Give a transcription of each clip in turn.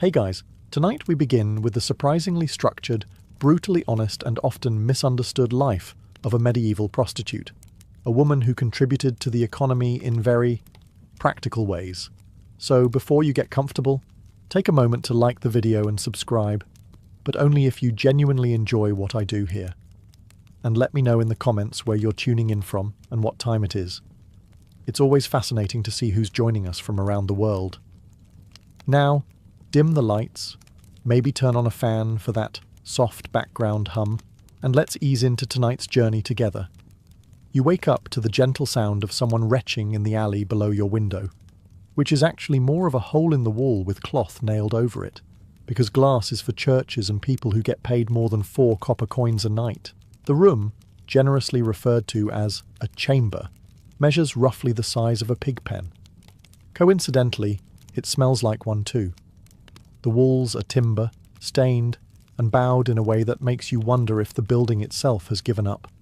Hey guys, tonight we begin with the surprisingly structured, brutally honest and often misunderstood life of a medieval prostitute, a woman who contributed to the economy in very practical ways. So before you get comfortable, take a moment to like the video and subscribe, but only if you genuinely enjoy what I do here. And let me know in the comments where you're tuning in from and what time it is. It's always fascinating to see who's joining us from around the world. Now, dim the lights, maybe turn on a fan for that soft background hum, and let's ease into tonight's journey together. You wake up to the gentle sound of someone retching in the alley below your window, which is actually more of a hole in the wall with cloth nailed over it, because glass is for churches and people who get paid more than 4 copper coins a night. The room, generously referred to as a chamber, measures roughly the size of a pig pen. Coincidentally, it smells like one too. The walls are timber, stained, and bowed in a way that makes you wonder if the building itself has given up.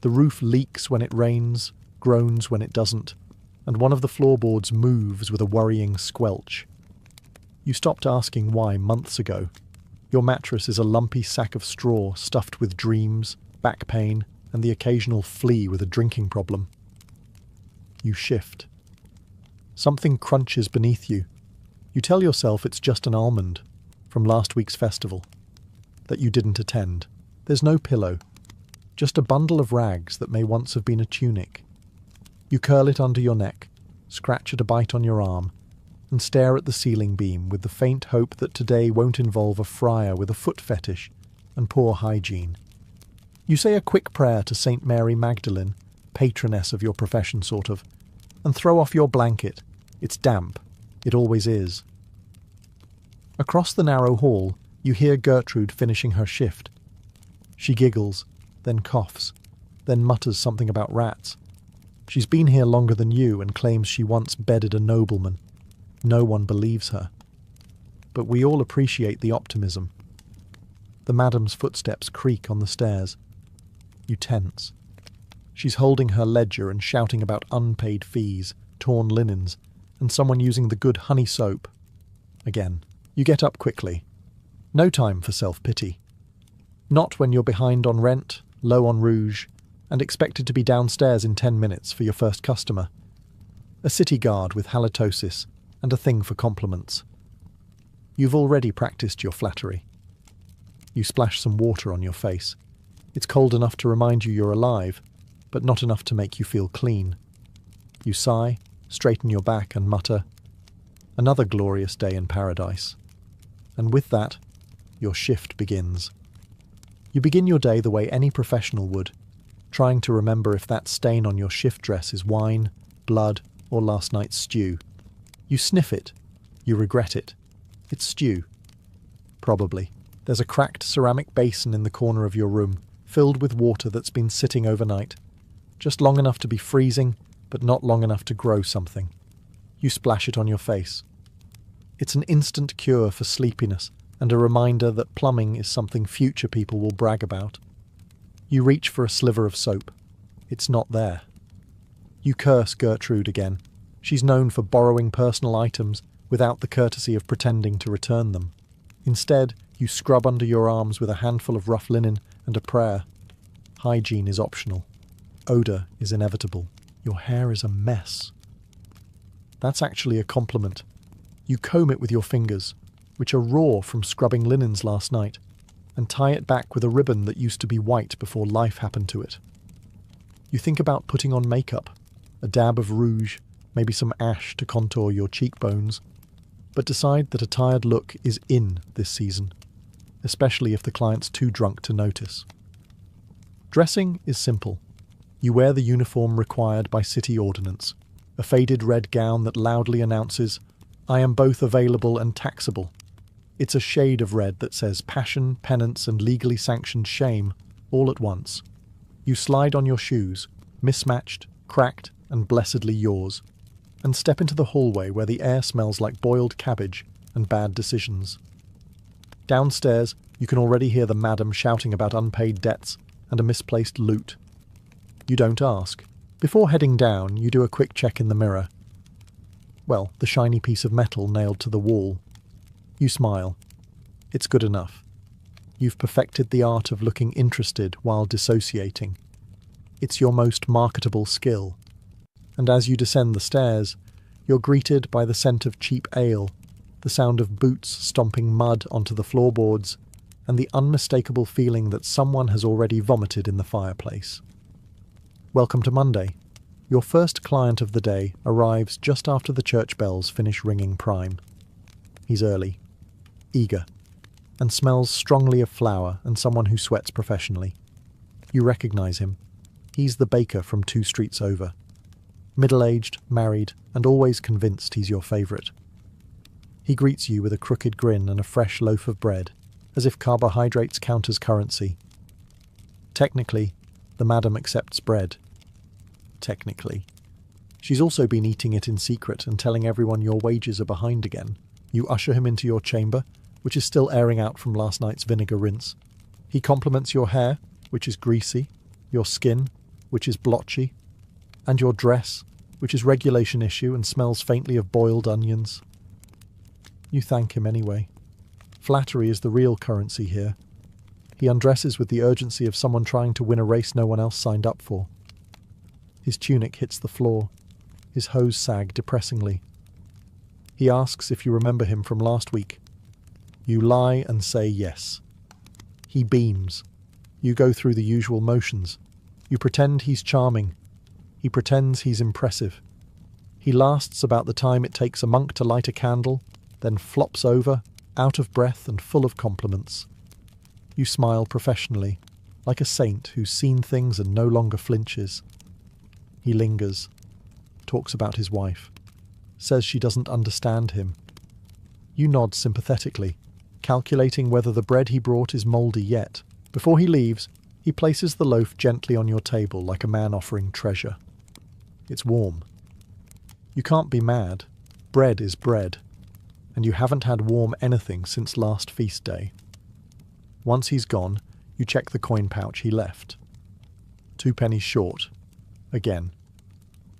The roof leaks when it rains, groans when it doesn't, and one of the floorboards moves with a worrying squelch. You stopped asking why months ago. Your mattress is a lumpy sack of straw stuffed with dreams, back pain, and the occasional flea with a drinking problem. You shift. Something crunches beneath you. You tell yourself it's just an almond from last week's festival that you didn't attend. There's no pillow, just a bundle of rags that may once have been a tunic. You curl it under your neck, scratch at a bite on your arm, and stare at the ceiling beam with the faint hope that today won't involve a friar with a foot fetish and poor hygiene. You say a quick prayer to Saint Mary Magdalene, patroness of your profession sort of, and throw off your blanket. It's damp. It always is. Across the narrow hall, you hear Gertrude finishing her shift. She giggles, then coughs, then mutters something about rats. She's been here longer than you and claims she once bedded a nobleman. No one believes her. But we all appreciate the optimism. The madam's footsteps creak on the stairs. You tense. She's holding her ledger and shouting about unpaid fees, torn linens, and someone using the good honey soap. Again, you get up quickly. No time for self-pity. Not when you're behind on rent, low on rouge, and expected to be downstairs in 10 minutes for your first customer. A city guard with halitosis and a thing for compliments. You've already practiced your flattery. You splash some water on your face. It's cold enough to remind you you're alive, but not enough to make you feel clean. You sigh, straighten your back and mutter, "Another glorious day in paradise." And with that, your shift begins. You begin your day the way any professional would, trying to remember if that stain on your shift dress is wine, blood, or last night's stew. You sniff it. You regret it. It's stew. Probably. There's a cracked ceramic basin in the corner of your room, filled with water that's been sitting overnight, just long enough to be freezing, but not long enough to grow something. You splash it on your face. It's an instant cure for sleepiness and a reminder that plumbing is something future people will brag about. You reach for a sliver of soap. It's not there. You curse Gertrude again. She's known for borrowing personal items without the courtesy of pretending to return them. Instead, you scrub under your arms with a handful of rough linen and a prayer. Hygiene is optional. Odour is inevitable. Your hair is a mess. That's actually a compliment. You comb it with your fingers, which are raw from scrubbing linens last night, and tie it back with a ribbon that used to be white before life happened to it. You think about putting on makeup, a dab of rouge, maybe some ash to contour your cheekbones, but decide that a tired look is in this season, especially if the client's too drunk to notice. Dressing is simple. You wear the uniform required by city ordinance, a faded red gown that loudly announces, "I am both available and taxable." It's a shade of red that says passion, penance, and legally sanctioned shame all at once. You slide on your shoes, mismatched, cracked, and blessedly yours, and step into the hallway where the air smells like boiled cabbage and bad decisions. Downstairs, you can already hear the madam shouting about unpaid debts and a misplaced loot. You don't ask. Before heading down, you do a quick check in the mirror. Well, the shiny piece of metal nailed to the wall. You smile. It's good enough. You've perfected the art of looking interested while dissociating. It's your most marketable skill. And as you descend the stairs, you're greeted by the scent of cheap ale, the sound of boots stomping mud onto the floorboards, and the unmistakable feeling that someone has already vomited in the fireplace. Welcome to Monday. Your first client of the day arrives just after the church bells finish ringing prime. He's early, eager, and smells strongly of flour and someone who sweats professionally. You recognize him. He's the baker from 2 streets over. Middle-aged, married, and always convinced he's your favourite. He greets you with a crooked grin and a fresh loaf of bread, as if carbohydrates count as currency. Technically, the madam accepts bread. Technically. She's also been eating it in secret and telling everyone your wages are behind again. You usher him into your chamber, which is still airing out from last night's vinegar rinse. He compliments your hair, which is greasy, your skin, which is blotchy, and your dress, which is regulation issue and smells faintly of boiled onions. You thank him anyway. Flattery is the real currency here. He undresses with the urgency of someone trying to win a race no one else signed up for. His tunic hits the floor. His hose sag depressingly. He asks if you remember him from last week. You lie and say yes. He beams. You go through the usual motions. You pretend he's charming. He pretends he's impressive. He lasts about the time it takes a monk to light a candle, then flops over, out of breath and full of compliments. You smile professionally, like a saint who's seen things and no longer flinches. He lingers, talks about his wife, says she doesn't understand him. You nod sympathetically, calculating whether the bread he brought is mouldy yet. Before he leaves, he places the loaf gently on your table like a man offering treasure. It's warm. You can't be mad. Bread is bread. And you haven't had warm anything since last feast day. Once he's gone, you check the coin pouch he left. 2 pennies short. Again.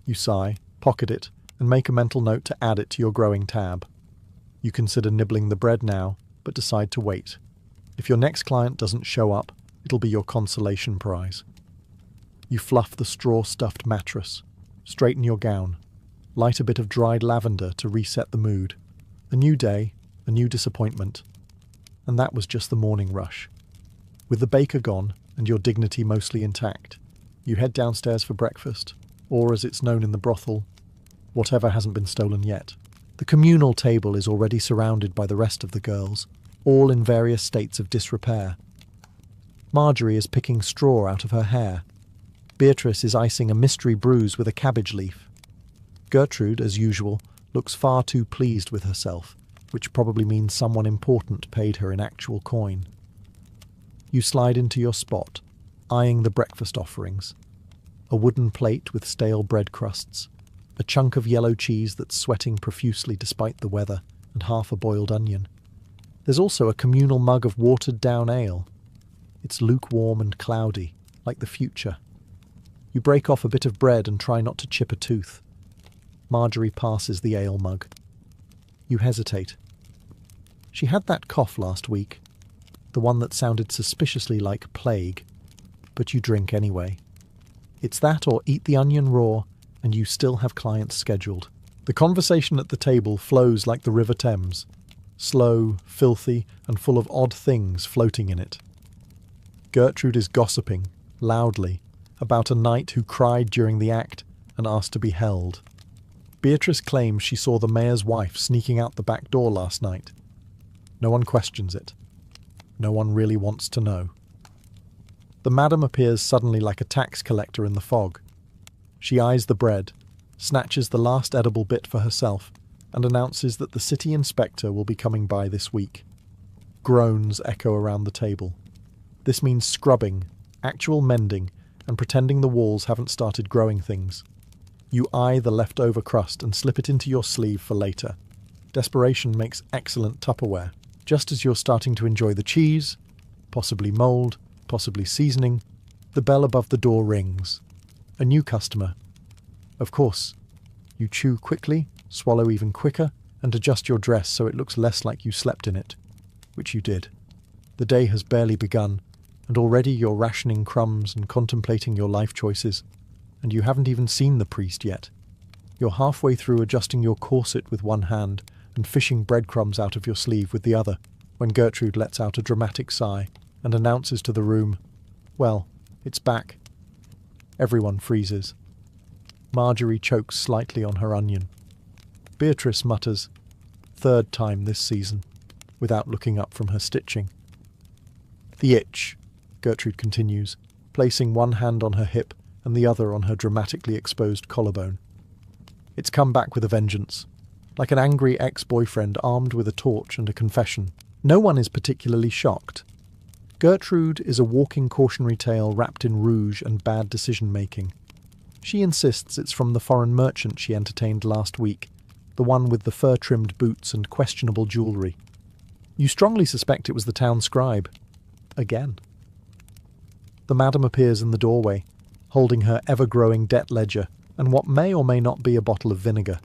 You sigh, pocket it, and make a mental note to add it to your growing tab. You consider nibbling the bread now, but decide to wait. If your next client doesn't show up, it'll be your consolation prize. You fluff the straw-stuffed mattress, straighten your gown, light a bit of dried lavender to reset the mood. A new day, a new disappointment. And that was just the morning rush. With the baker gone, and your dignity mostly intact, you head downstairs for breakfast, or as it's known in the brothel, whatever hasn't been stolen yet. The communal table is already surrounded by the rest of the girls, all in various states of disrepair. Marjorie is picking straw out of her hair. Beatrice is icing a mystery bruise with a cabbage leaf. Gertrude, as usual, looks far too pleased with herself, which probably means someone important paid her in actual coin. You slide into your spot, eyeing the breakfast offerings. A wooden plate with stale bread crusts, a chunk of yellow cheese that's sweating profusely despite the weather, and half a boiled onion. There's also a communal mug of watered-down ale. It's lukewarm and cloudy, like the future. You break off a bit of bread and try not to chip a tooth. Marjorie passes the ale mug. You hesitate. She had that cough last week, the one that sounded suspiciously like plague, but you drink anyway. It's that or eat the onion raw, and you still have clients scheduled. The conversation at the table flows like the River Thames, slow, filthy, and full of odd things floating in it. Gertrude is gossiping, loudly, about a knight who cried during the act and asked to be held. Beatrice claims she saw the mayor's wife sneaking out the back door last night. No one questions it. No one really wants to know. The madam appears suddenly like a tax collector in the fog. She eyes the bread, snatches the last edible bit for herself, and announces that the city inspector will be coming by this week. Groans echo around the table. This means scrubbing, actual mending, and pretending the walls haven't started growing things. You eye the leftover crust and slip it into your sleeve for later. Desperation makes excellent Tupperware. Just as you're starting to enjoy the cheese, possibly mould, possibly seasoning, the bell above the door rings. A new customer. Of course. You chew quickly, swallow even quicker, and adjust your dress so it looks less like you slept in it, which you did. The day has barely begun, and already you're rationing crumbs and contemplating your life choices, and you haven't even seen the priest yet. You're halfway through adjusting your corset with one hand and fishing breadcrumbs out of your sleeve with the other, when Gertrude lets out a dramatic sigh and announces to the room, "Well, it's back." Everyone freezes. Marjorie chokes slightly on her onion. Beatrice mutters, "Third time this season," without looking up from her stitching. "The itch," Gertrude continues, placing one hand on her hip and the other on her dramatically exposed collarbone. "It's come back with a vengeance, like an angry ex-boyfriend armed with a torch and a confession." No one is particularly shocked. Gertrude is a walking cautionary tale wrapped in rouge and bad decision-making. She insists it's from the foreign merchant she entertained last week, the one with the fur-trimmed boots and questionable jewellery. You strongly suspect it was the town scribe. Again. The madam appears in the doorway, holding her ever-growing debt ledger and what may or may not be a bottle of vinegar.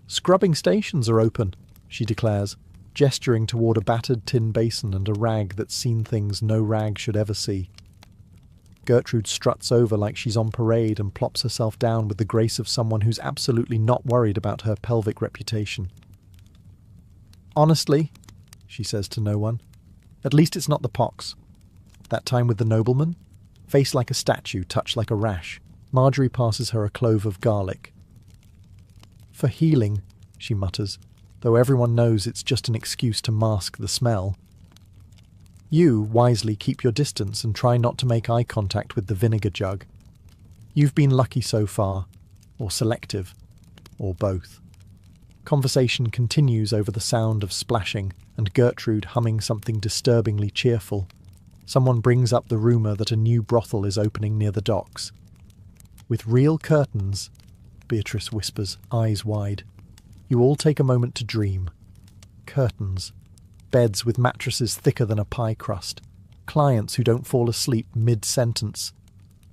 "Scrubbing stations are open," she declares, gesturing toward a battered tin basin and a rag that's seen things no rag should ever see. Gertrude struts over like she's on parade and plops herself down with the grace of someone who's absolutely not worried about her pelvic reputation. "Honestly," she says to no one, "at least it's not the pox. That time with the nobleman? Face like a statue, touch like a rash." Marjorie passes her a clove of garlic. "For healing," she mutters, though everyone knows it's just an excuse to mask the smell. You wisely keep your distance and try not to make eye contact with the vinegar jug. You've been lucky so far, or selective, or both. Conversation continues over the sound of splashing and Gertrude humming something disturbingly cheerful. Someone brings up the rumour that a new brothel is opening near the docks. "With real curtains," Beatrice whispers, eyes wide. You all take a moment to dream. Curtains. Beds with mattresses thicker than a pie crust. Clients who don't fall asleep mid-sentence.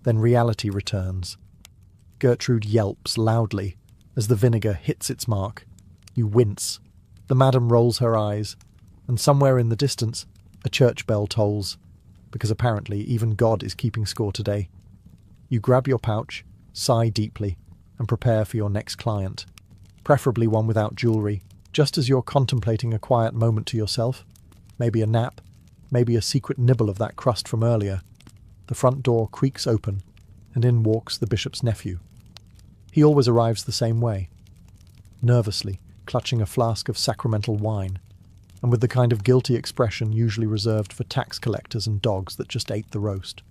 Then reality returns. Gertrude yelps loudly as the vinegar hits its mark. You wince. The madam rolls her eyes, and somewhere in the distance, a church bell tolls, because apparently even God is keeping score today. You grab your pouch, sigh deeply, and prepare for your next client. Preferably one without jewellery, just as you're contemplating a quiet moment to yourself. Maybe a nap, maybe a secret nibble of that crust from earlier. The front door creaks open, and in walks the bishop's nephew. He always arrives the same way. Nervously, clutching a flask of sacramental wine, and with the kind of guilty expression usually reserved for tax collectors and dogs that just ate the roast.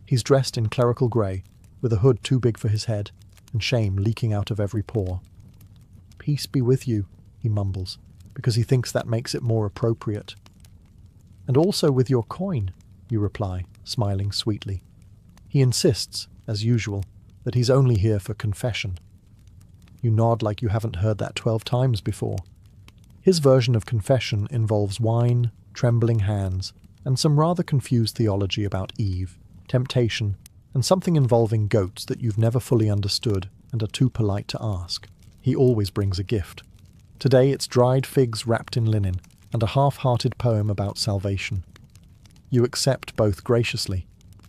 He's dressed in clerical grey, with a hood too big for his head, and shame leaking out of every pore. "Peace be with you," he mumbles, because he thinks that makes it more appropriate. "And also with your coin," you reply, smiling sweetly. He insists, as usual, that he's only here for confession. You nod like you haven't heard that 12 times before. His version of confession involves wine, trembling hands, and some rather confused theology about Eve, temptation, and something involving goats that you've never fully understood and are too polite to ask. He always brings a gift. Today it's dried figs wrapped in linen and a half-hearted poem about salvation. You accept both graciously.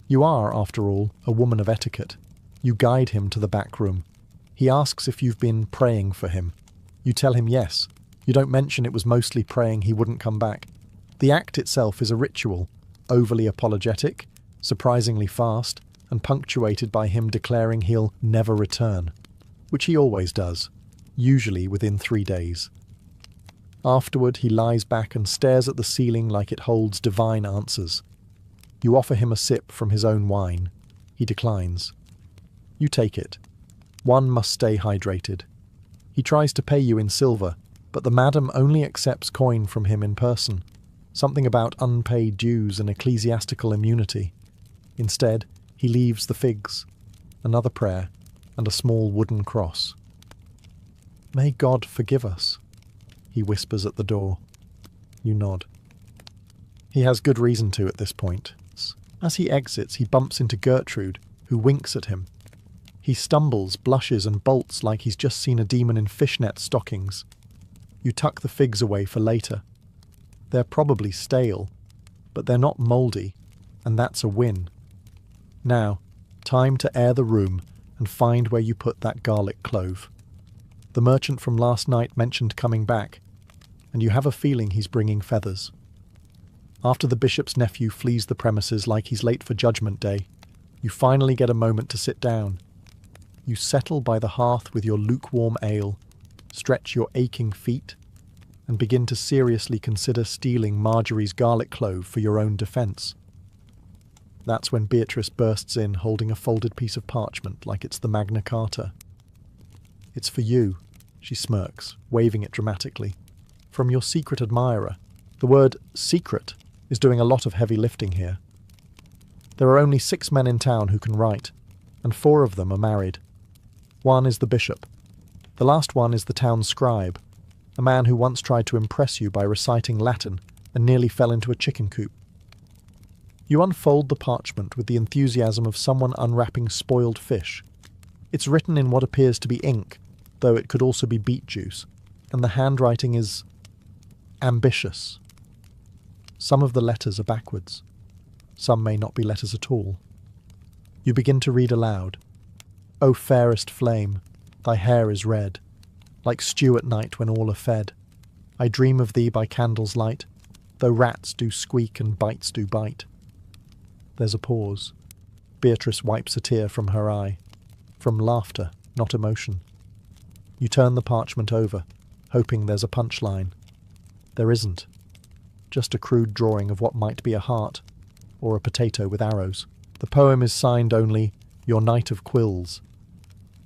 You are, after all, a woman of etiquette. You guide him to the back room. He asks if you've been praying for him. You tell him yes. You don't mention it was mostly praying he wouldn't come back. The act itself is a ritual, overly apologetic, surprisingly fast, and punctuated by him declaring he'll never return, which he always does, usually within 3 days. Afterward, he lies back and stares at the ceiling like it holds divine answers. You offer him a sip from his own wine. He declines. You take it. One must stay hydrated. He tries to pay you in silver, but the madam only accepts coin from him in person, something about unpaid dues and ecclesiastical immunity. Instead, he leaves the figs, another prayer, and a small wooden cross. "May God forgive us," he whispers at the door. You nod. He has good reason to at this point. As he exits, he bumps into Gertrude, who winks at him. He stumbles, blushes, and bolts like he's just seen a demon in fishnet stockings. You tuck the figs away for later. They're probably stale, but they're not mouldy, and that's a win. Now, time to air the room and find where you put that garlic clove. The merchant from last night mentioned coming back, and you have a feeling he's bringing feathers. After the bishop's nephew flees the premises like he's late for Judgment Day, you finally get a moment to sit down. You settle by the hearth with your lukewarm ale, stretch your aching feet, and begin to seriously consider stealing Marjorie's garlic clove for your own defence. That's when Beatrice bursts in holding a folded piece of parchment like it's the Magna Carta. "It's for you," she smirks, waving it dramatically. "From your secret admirer." The word secret is doing a lot of heavy lifting here. There are only 6 men in town who can write, and 4 of them are married. One is the bishop. The last one is the town scribe, a man who once tried to impress you by reciting Latin and nearly fell into a chicken coop. You unfold the parchment with the enthusiasm of someone unwrapping spoiled fish. It's written in what appears to be ink, though it could also be beet juice, and the handwriting is ambitious. Some of the letters are backwards. Some may not be letters at all. You begin to read aloud. "O fairest flame, thy hair is red, like stew at night when all are fed. I dream of thee by candle's light, though rats do squeak and bites do bite." There's a pause. Beatrice wipes a tear from her eye. From laughter, not emotion. You turn the parchment over, hoping there's a punchline. There isn't. Just a crude drawing of what might be a heart, or a potato with arrows. The poem is signed only, "Your Knight of Quills,"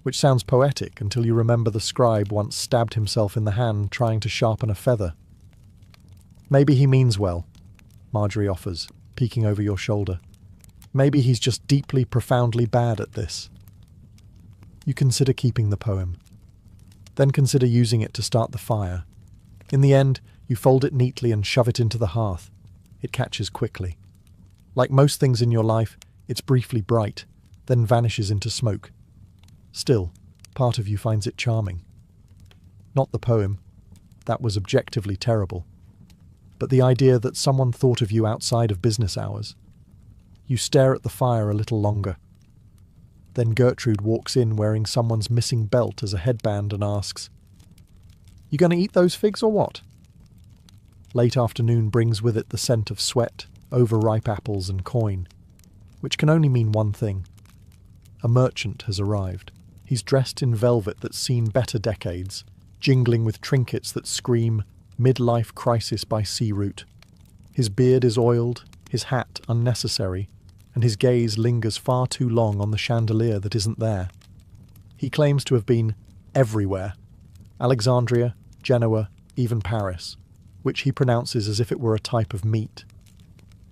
which sounds poetic until you remember the scribe once stabbed himself in the hand trying to sharpen a feather. "Maybe he means well," Marjorie offers, peeking over your shoulder. "Maybe he's just deeply, profoundly bad at this." You consider keeping the poem. Then consider using it to start the fire. In the end, you fold it neatly and shove it into the hearth. It catches quickly. Like most things in your life, it's briefly bright, then vanishes into smoke. Still, part of you finds it charming. Not the poem. That was objectively terrible. But the idea that someone thought of you outside of business hours. You stare at the fire a little longer. Then Gertrude walks in wearing someone's missing belt as a headband and asks, "You going to eat those figs or what?" Late afternoon brings with it the scent of sweat, overripe apples and coin, which can only mean one thing. A merchant has arrived. He's dressed in velvet that's seen better decades, jingling with trinkets that scream midlife crisis by sea route. His beard is oiled, his hat unnecessary, and his gaze lingers far too long on the chandelier that isn't there. He claims to have been everywhere. Alexandria, Genoa, even Paris, which he pronounces as if it were a type of meat.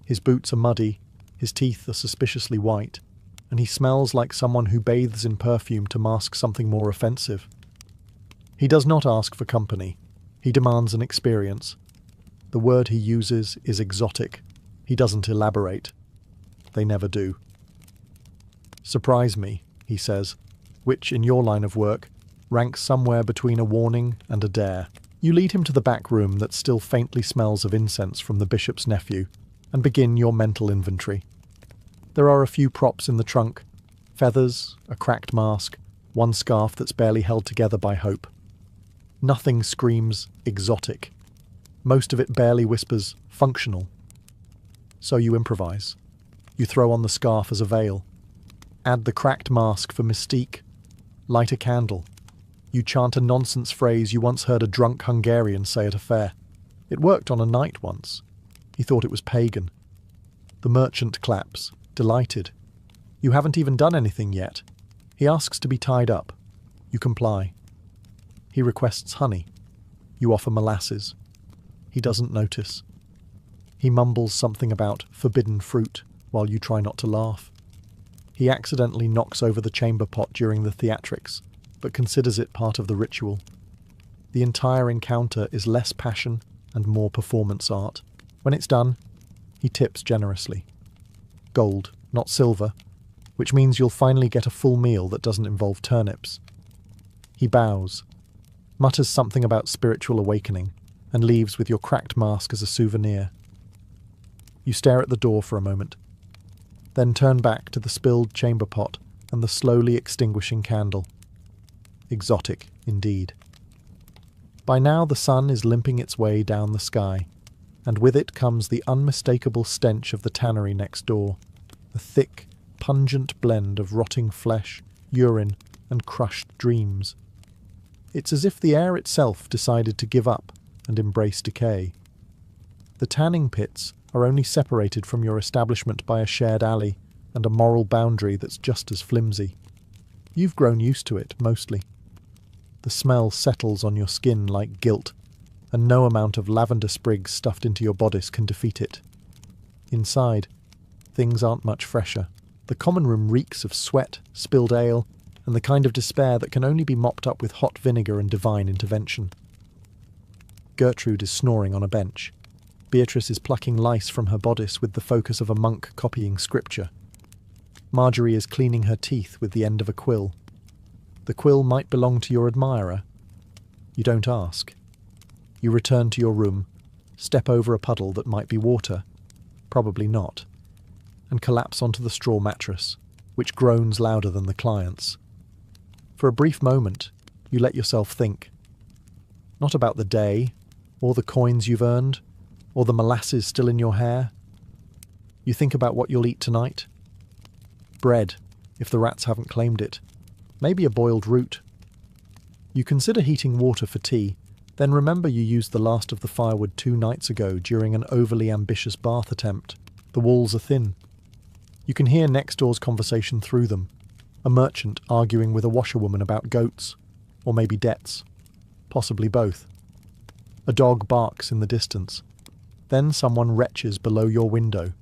His boots are muddy, his teeth are suspiciously white, and he smells like someone who bathes in perfume to mask something more offensive. He does not ask for company. He demands an experience. The word he uses is exotic. He doesn't elaborate. They never do. "Surprise me," he says, which, in your line of work, ranks somewhere between a warning and a dare. You lead him to the back room that still faintly smells of incense from the bishop's nephew, and begin your mental inventory. There are a few props in the trunk, feathers, a cracked mask, one scarf that's barely held together by hope. Nothing screams exotic. Most of it barely whispers functional. So you improvise. You throw on the scarf as a veil. Add the cracked mask for mystique. Light a candle. You chant a nonsense phrase you once heard a drunk Hungarian say at a fair. It worked on a knight once. He thought it was pagan. The merchant claps, delighted. You haven't even done anything yet. He asks to be tied up. You comply. He requests honey. You offer molasses. He doesn't notice. He mumbles something about forbidden fruit while you try not to laugh. He accidentally knocks over the chamber pot during the theatrics, but considers it part of the ritual. The entire encounter is less passion and more performance art. When it's done, he tips generously. Gold, not silver, which means you'll finally get a full meal that doesn't involve turnips. He bows, mutters something about spiritual awakening, and leaves with your cracked mask as a souvenir. You stare at the door for a moment, then turn back to the spilled chamber pot and the slowly extinguishing candle. Exotic, indeed. By now the sun is limping its way down the sky, and with it comes the unmistakable stench of the tannery next door, a thick, pungent blend of rotting flesh, urine, and crushed dreams. It's as if the air itself decided to give up and embrace decay. The tanning pits are only separated from your establishment by a shared alley and a moral boundary that's just as flimsy. You've grown used to it, mostly. The smell settles on your skin like guilt, and no amount of lavender sprigs stuffed into your bodice can defeat it. Inside, things aren't much fresher. The common room reeks of sweat, spilled ale, and the kind of despair that can only be mopped up with hot vinegar and divine intervention. Gertrude is snoring on a bench. Beatrice is plucking lice from her bodice with the focus of a monk copying scripture. Marjorie is cleaning her teeth with the end of a quill. The quill might belong to your admirer. You don't ask. You return to your room, step over a puddle that might be water, probably not, and collapse onto the straw mattress, which groans louder than the client's. For a brief moment, you let yourself think. Not about the day, or the coins you've earned, or the molasses still in your hair. You think about what you'll eat tonight. Bread, if the rats haven't claimed it. Maybe a boiled root. You consider heating water for tea, then remember you used the last of the firewood 2 nights ago during an overly ambitious bath attempt. The walls are thin. You can hear next door's conversation through them. A merchant arguing with a washerwoman about goats, or maybe debts. Possibly both. A dog barks in the distance. Then someone retches below your window.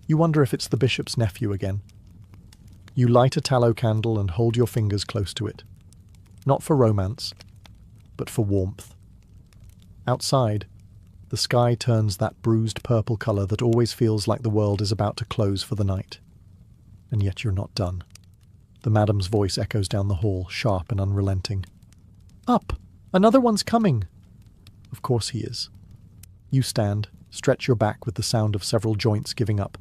You wonder if it's the bishop's nephew again. You light a tallow candle and hold your fingers close to it. Not for romance, but for warmth. Outside, the sky turns that bruised purple colour that always feels like the world is about to close for the night. And yet you're not done. The madam's voice echoes down the hall, sharp and unrelenting. Up! Another one's coming! Of course he is. You stand, stretch your back with the sound of several joints giving up,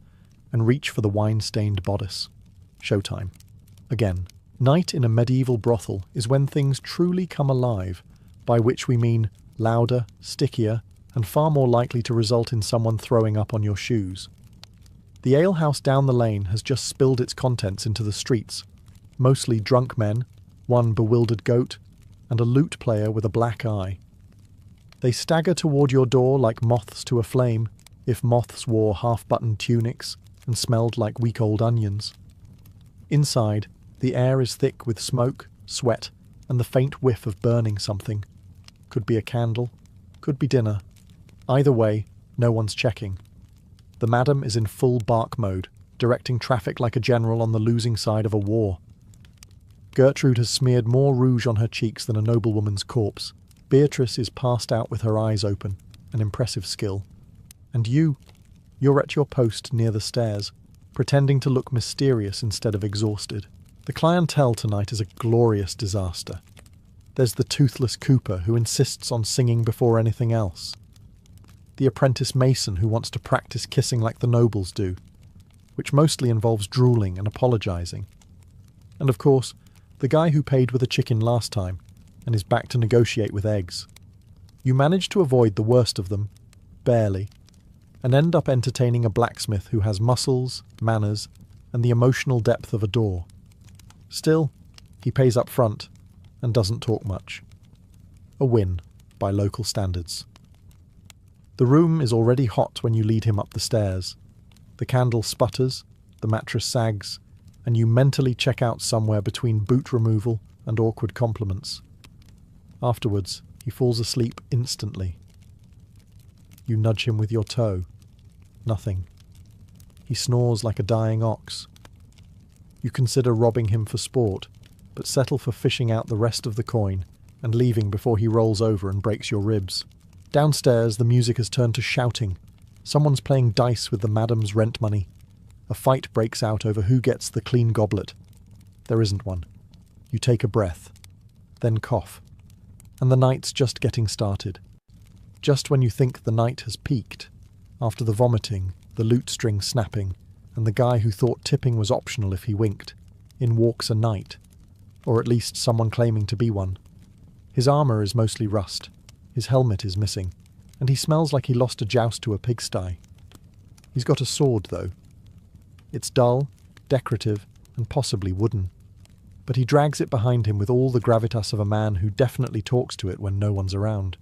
and reach for the wine-stained bodice. Showtime. Again, night in a medieval brothel is when things truly come alive, by which we mean louder, stickier, and far more likely to result in someone throwing up on your shoes. The alehouse down the lane has just spilled its contents into the streets, mostly drunk men, one bewildered goat, and a lute player with a black eye. They stagger toward your door like moths to a flame, if moths wore half-buttoned tunics and smelled like week-old onions. Inside, the air is thick with smoke, sweat, and the faint whiff of burning something. Could be a candle, could be dinner. Either way, no one's checking. The madam is in full bark mode, directing traffic like a general on the losing side of a war. Gertrude has smeared more rouge on her cheeks than a noblewoman's corpse. Beatrice is passed out with her eyes open, an impressive skill. And you're at your post near the stairs, pretending to look mysterious instead of exhausted. The clientele tonight is a glorious disaster. There's the toothless cooper who insists on singing before anything else. The apprentice mason who wants to practice kissing like the nobles do, which mostly involves drooling and apologising. And of course, the guy who paid with a chicken last time and is back to negotiate with eggs. You manage to avoid the worst of them, barely, and end up entertaining a blacksmith who has muscles, manners, and the emotional depth of a door. Still, he pays up front and doesn't talk much. A win, by local standards. The room is already hot when you lead him up the stairs. The candle sputters, the mattress sags, and you mentally check out somewhere between boot removal and awkward compliments. Afterwards, he falls asleep instantly. You nudge him with your toe. Nothing. He snores like a dying ox. You consider robbing him for sport, but settle for fishing out the rest of the coin and leaving before he rolls over and breaks your ribs. Downstairs, the music has turned to shouting. Someone's playing dice with the madam's rent money. A fight breaks out over who gets the clean goblet. There isn't one. You take a breath, then cough, and the night's just getting started. Just when you think the night has peaked, after the vomiting, the lute string snapping, and the guy who thought tipping was optional if he winked, in walks a knight, or at least someone claiming to be one. His armour is mostly rust, his helmet is missing, and he smells like he lost a joust to a pigsty. He's got a sword, though. It's dull, decorative, and possibly wooden, but he drags it behind him with all the gravitas of a man who definitely talks to it when no one's around.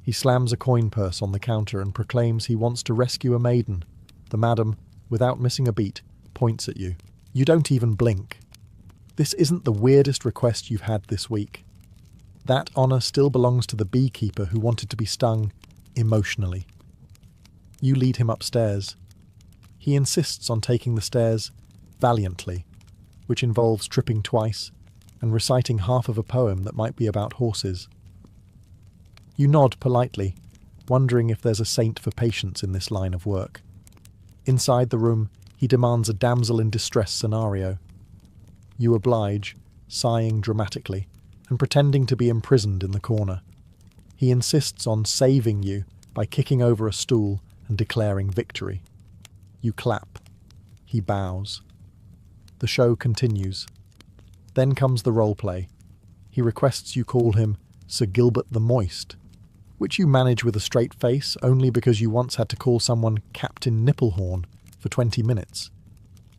He slams a coin purse on the counter and proclaims he wants to rescue a maiden. The madam, without missing a beat, points at you. You don't even blink. This isn't the weirdest request you've had this week. That honour still belongs to the beekeeper who wanted to be stung emotionally. You lead him upstairs. He insists on taking the stairs valiantly, which involves tripping twice and reciting half of a poem that might be about horses. You nod politely, wondering if there's a saint for patience in this line of work. Inside the room, he demands a damsel in distress scenario. You oblige, sighing dramatically, and pretending to be imprisoned in the corner. He insists on saving you by kicking over a stool and declaring victory. You clap. He bows. The show continues. Then comes the role play. He requests you call him Sir Gilbert the Moist, which you manage with a straight face only because you once had to call someone Captain Nipplehorn for 20 minutes.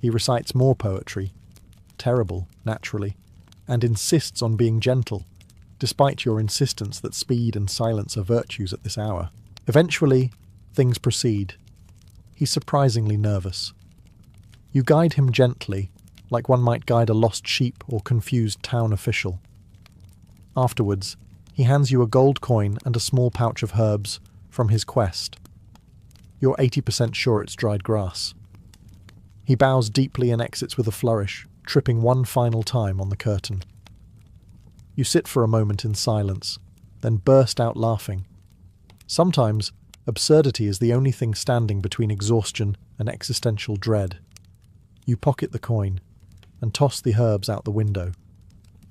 He recites more poetry, terrible, naturally, and insists on being gentle, despite your insistence that speed and silence are virtues at this hour. Eventually, things proceed. He's surprisingly nervous. You guide him gently, like one might guide a lost sheep or confused town official. Afterwards, he hands you a gold coin and a small pouch of herbs from his quest. You're 80% sure it's dried grass. He bows deeply and exits with a flourish, tripping one final time on the curtain. You sit for a moment in silence, then burst out laughing. Sometimes, absurdity is the only thing standing between exhaustion and existential dread. You pocket the coin and toss the herbs out the window.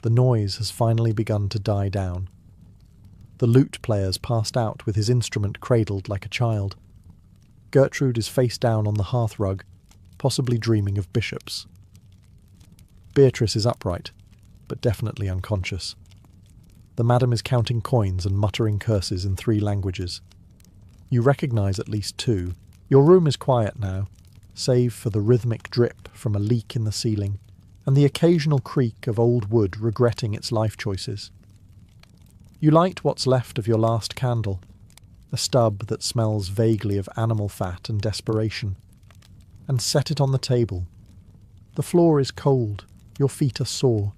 The noise has finally begun to die down. The lute player's passed out with his instrument cradled like a child. Gertrude is face down on the hearth rug, possibly dreaming of bishops. Beatrice is upright, but definitely unconscious. The madam is counting coins and muttering curses in 3 languages. You recognise at least 2. Your room is quiet now, save for the rhythmic drip from a leak in the ceiling and the occasional creak of old wood regretting its life choices. You light what's left of your last candle, a stub that smells vaguely of animal fat and desperation, and set it on the table. The floor is cold, your feet are sore.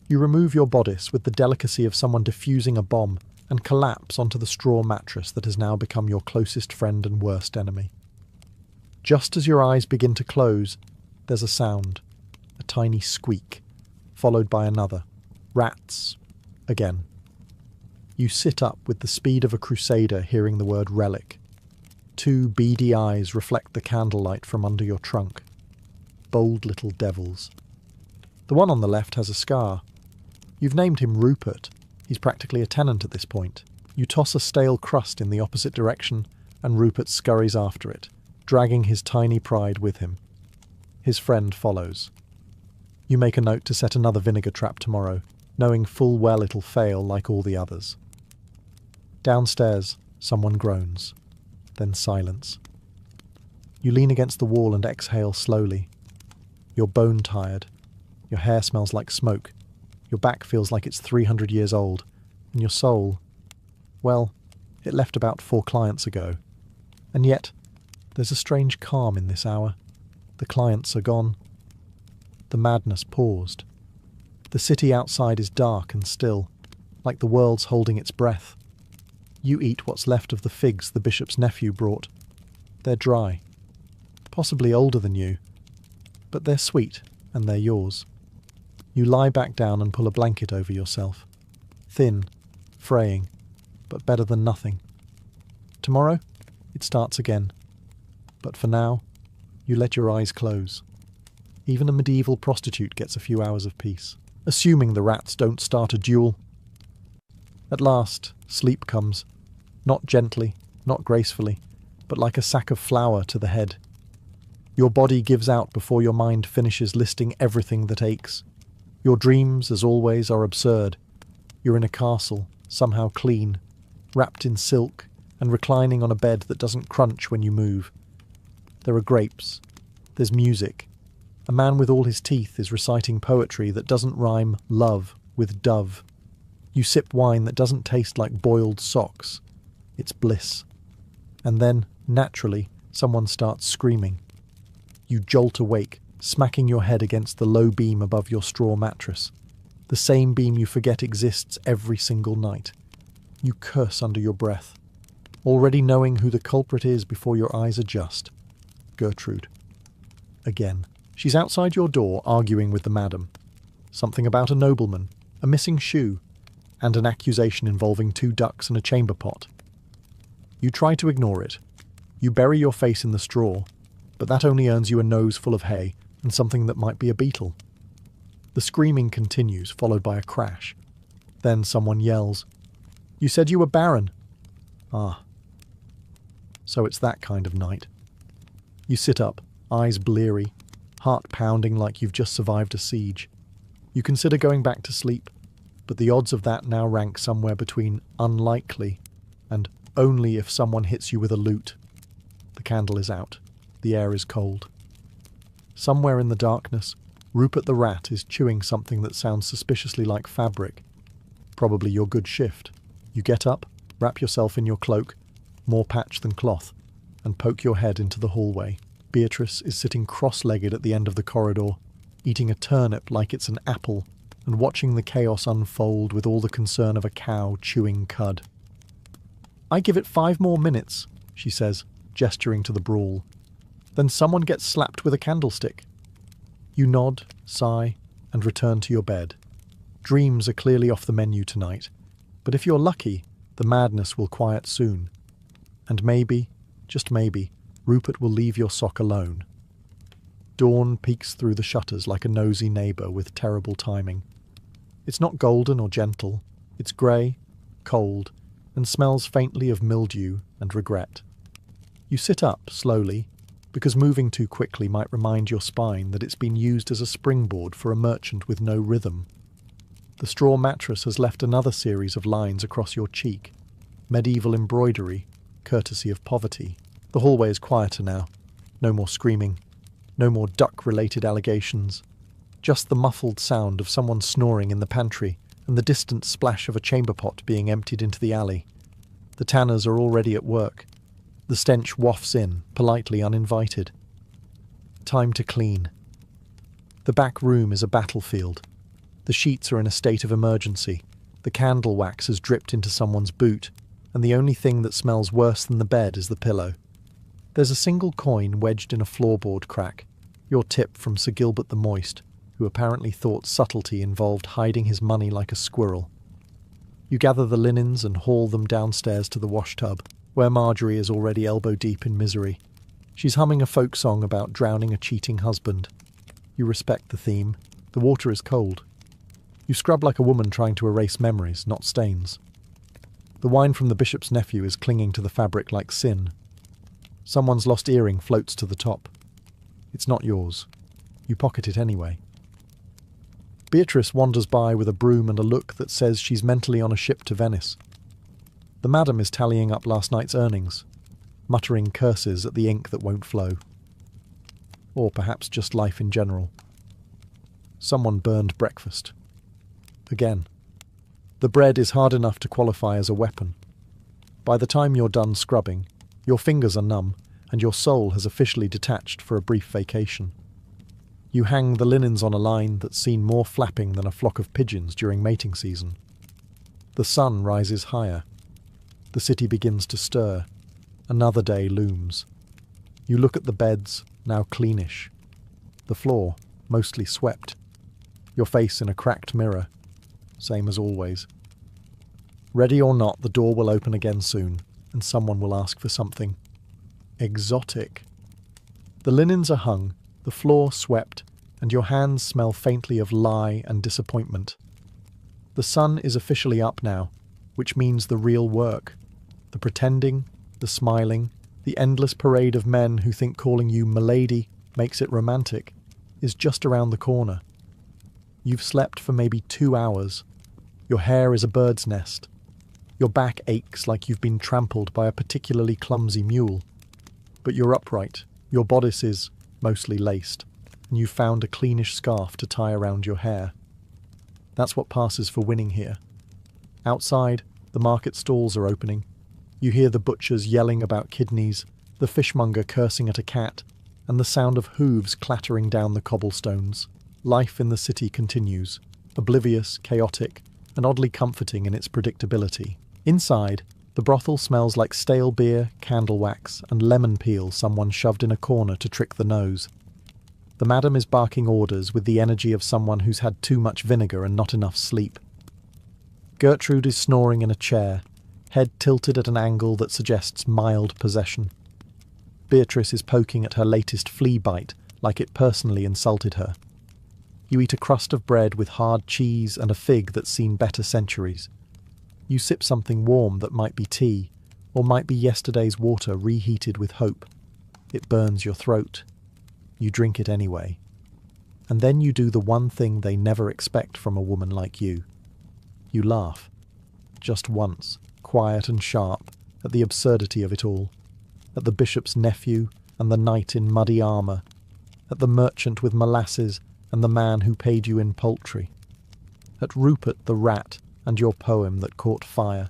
You remove your bodice with the delicacy of someone defusing a bomb and collapse onto the straw mattress that has now become your closest friend and worst enemy. Just as your eyes begin to close, there's a sound, a tiny squeak, followed by another. Rats. Again. You sit up with the speed of a crusader hearing the word relic. 2 beady eyes reflect the candlelight from under your trunk. Bold little devils. The one on the left has a scar. You've named him Rupert. He's practically a tenant at this point. You toss a stale crust in the opposite direction, and Rupert scurries after it, dragging his tiny pride with him. His friend follows. You make a note to set another vinegar trap tomorrow, knowing full well it'll fail like all the others. Downstairs, someone groans. Then silence. You lean against the wall and exhale slowly. You're bone-tired. Your hair smells like smoke. Your back feels like it's 300 years old. And your soul, well, it left about 4 clients ago. And yet, there's a strange calm in this hour. The clients are gone. The madness paused. The city outside is dark and still, like the world's holding its breath. You eat what's left of the figs the bishop's nephew brought. They're dry. Possibly older than you. But they're sweet, and they're yours. You lie back down and pull a blanket over yourself. Thin, fraying, but better than nothing. Tomorrow, it starts again. But for now, You let your eyes close. Even a medieval prostitute gets a few hours of peace, assuming the rats don't start a duel. At last, sleep comes, not gently, not gracefully, but like a sack of flour to the head. Your body gives out before your mind finishes listing everything that aches. Your dreams, as always, are absurd. You're in a castle, somehow clean, wrapped in silk, and reclining on a bed that doesn't crunch when you move. There are grapes. There's music. A man with all his teeth is reciting poetry that doesn't rhyme love with dove. You sip wine that doesn't taste like boiled socks. It's bliss. And then, naturally, someone starts screaming. You jolt awake, smacking your head against the low beam above your straw mattress. The same beam you forget exists every single night. You curse under your breath, already knowing who the culprit is before your eyes adjust. Gertrude. Again. She's outside your door arguing with the madam. Something about a nobleman, a missing shoe, and an accusation involving 2 ducks and a chamber pot. You try to ignore it. You bury your face in the straw, but that only earns you a nose full of hay and something that might be a beetle. The screaming continues, followed by a crash. Then someone yells, "You said you were barren." Ah. So it's that kind of night. You sit up, eyes bleary, heart pounding like you've just survived a siege. You consider going back to sleep, but the odds of that now rank somewhere between unlikely and only if someone hits you with a lute. The candle is out. The air is cold. Somewhere in the darkness, Rupert the rat is chewing something that sounds suspiciously like fabric. Probably your good shift. You get up, wrap yourself in your cloak, more patch than cloth, and poke your head into the hallway. Beatrice is sitting cross-legged at the end of the corridor, eating a turnip like it's an apple, and watching the chaos unfold with all the concern of a cow chewing cud. "I give it 5 more minutes," she says, gesturing to the brawl. "Then someone gets slapped with a candlestick." You nod, sigh, and return to your bed. Dreams are clearly off the menu tonight, but if you're lucky, the madness will quiet soon. And maybe, just maybe, Rupert will leave your sock alone. Dawn peeks through the shutters like a nosy neighbour with terrible timing. It's not golden or gentle. It's grey, cold, and smells faintly of mildew and regret. You sit up slowly, because moving too quickly might remind your spine that it's been used as a springboard for a merchant with no rhythm. The straw mattress has left another series of lines across your cheek. Medieval embroidery, courtesy of poverty. The hallway is quieter now. No more screaming. No more duck-related allegations. Just the muffled sound of someone snoring in the pantry and the distant splash of a chamber pot being emptied into the alley. The tanners are already at work. The stench wafts in, politely uninvited. Time to clean. The back room is a battlefield. The sheets are in a state of emergency. The candle wax has dripped into someone's boot, and the only thing that smells worse than the bed is the pillow. There's a single coin wedged in a floorboard crack, your tip from Sir Gilbert the Moist, who apparently thought subtlety involved hiding his money like a squirrel. You gather the linens and haul them downstairs to the washtub, where Marjorie is already elbow-deep in misery. She's humming a folk song about drowning a cheating husband. You respect the theme. The water is cold. You scrub like a woman trying to erase memories, not stains. The wine from the bishop's nephew is clinging to the fabric like sin. Someone's lost earring floats to the top. It's not yours. You pocket it anyway. Beatrice wanders by with a broom and a look that says she's mentally on a ship to Venice. The madam is tallying up last night's earnings, muttering curses at the ink that won't flow. Or perhaps just life in general. Someone burned breakfast. Again. The bread is hard enough to qualify as a weapon. By the time you're done scrubbing, your fingers are numb, and your soul has officially detached for a brief vacation. You hang the linens on a line that's seen more flapping than a flock of pigeons during mating season. The sun rises higher. The city begins to stir. Another day looms. You look at the beds, now cleanish. The floor, mostly swept. Your face in a cracked mirror. Same as always. Ready or not, the door will open again soon, and someone will ask for something exotic. The linens are hung, the floor swept, and your hands smell faintly of lye and disappointment. The sun is officially up now, which means the real work. The pretending, the smiling, the endless parade of men who think calling you "milady" makes it romantic, is just around the corner. You've slept for maybe 2 hours. Your hair is a bird's nest. Your back aches like you've been trampled by a particularly clumsy mule. But you're upright, your bodice is mostly laced, and you've found a cleanish scarf to tie around your hair. That's what passes for winning here. Outside, the market stalls are opening. You hear the butchers yelling about kidneys, the fishmonger cursing at a cat, and the sound of hooves clattering down the cobblestones. Life in the city continues, oblivious, chaotic, and oddly comforting in its predictability. Inside, the brothel smells like stale beer, candle wax, and lemon peel someone shoved in a corner to trick the nose. The madam is barking orders with the energy of someone who's had too much vinegar and not enough sleep. Gertrude is snoring in a chair, head tilted at an angle that suggests mild possession. Beatrice is poking at her latest flea bite like it personally insulted her. You eat a crust of bread with hard cheese and a fig that's seen better centuries. You sip something warm that might be tea, or might be yesterday's water reheated with hope. It burns your throat. You drink it anyway. And then you do the one thing they never expect from a woman like you. You laugh. Just once, quiet and sharp, at the absurdity of it all. At the bishop's nephew and the knight in muddy armour. At the merchant with molasses and the man who paid you in poultry. At Rupert the rat and your poem that caught fire.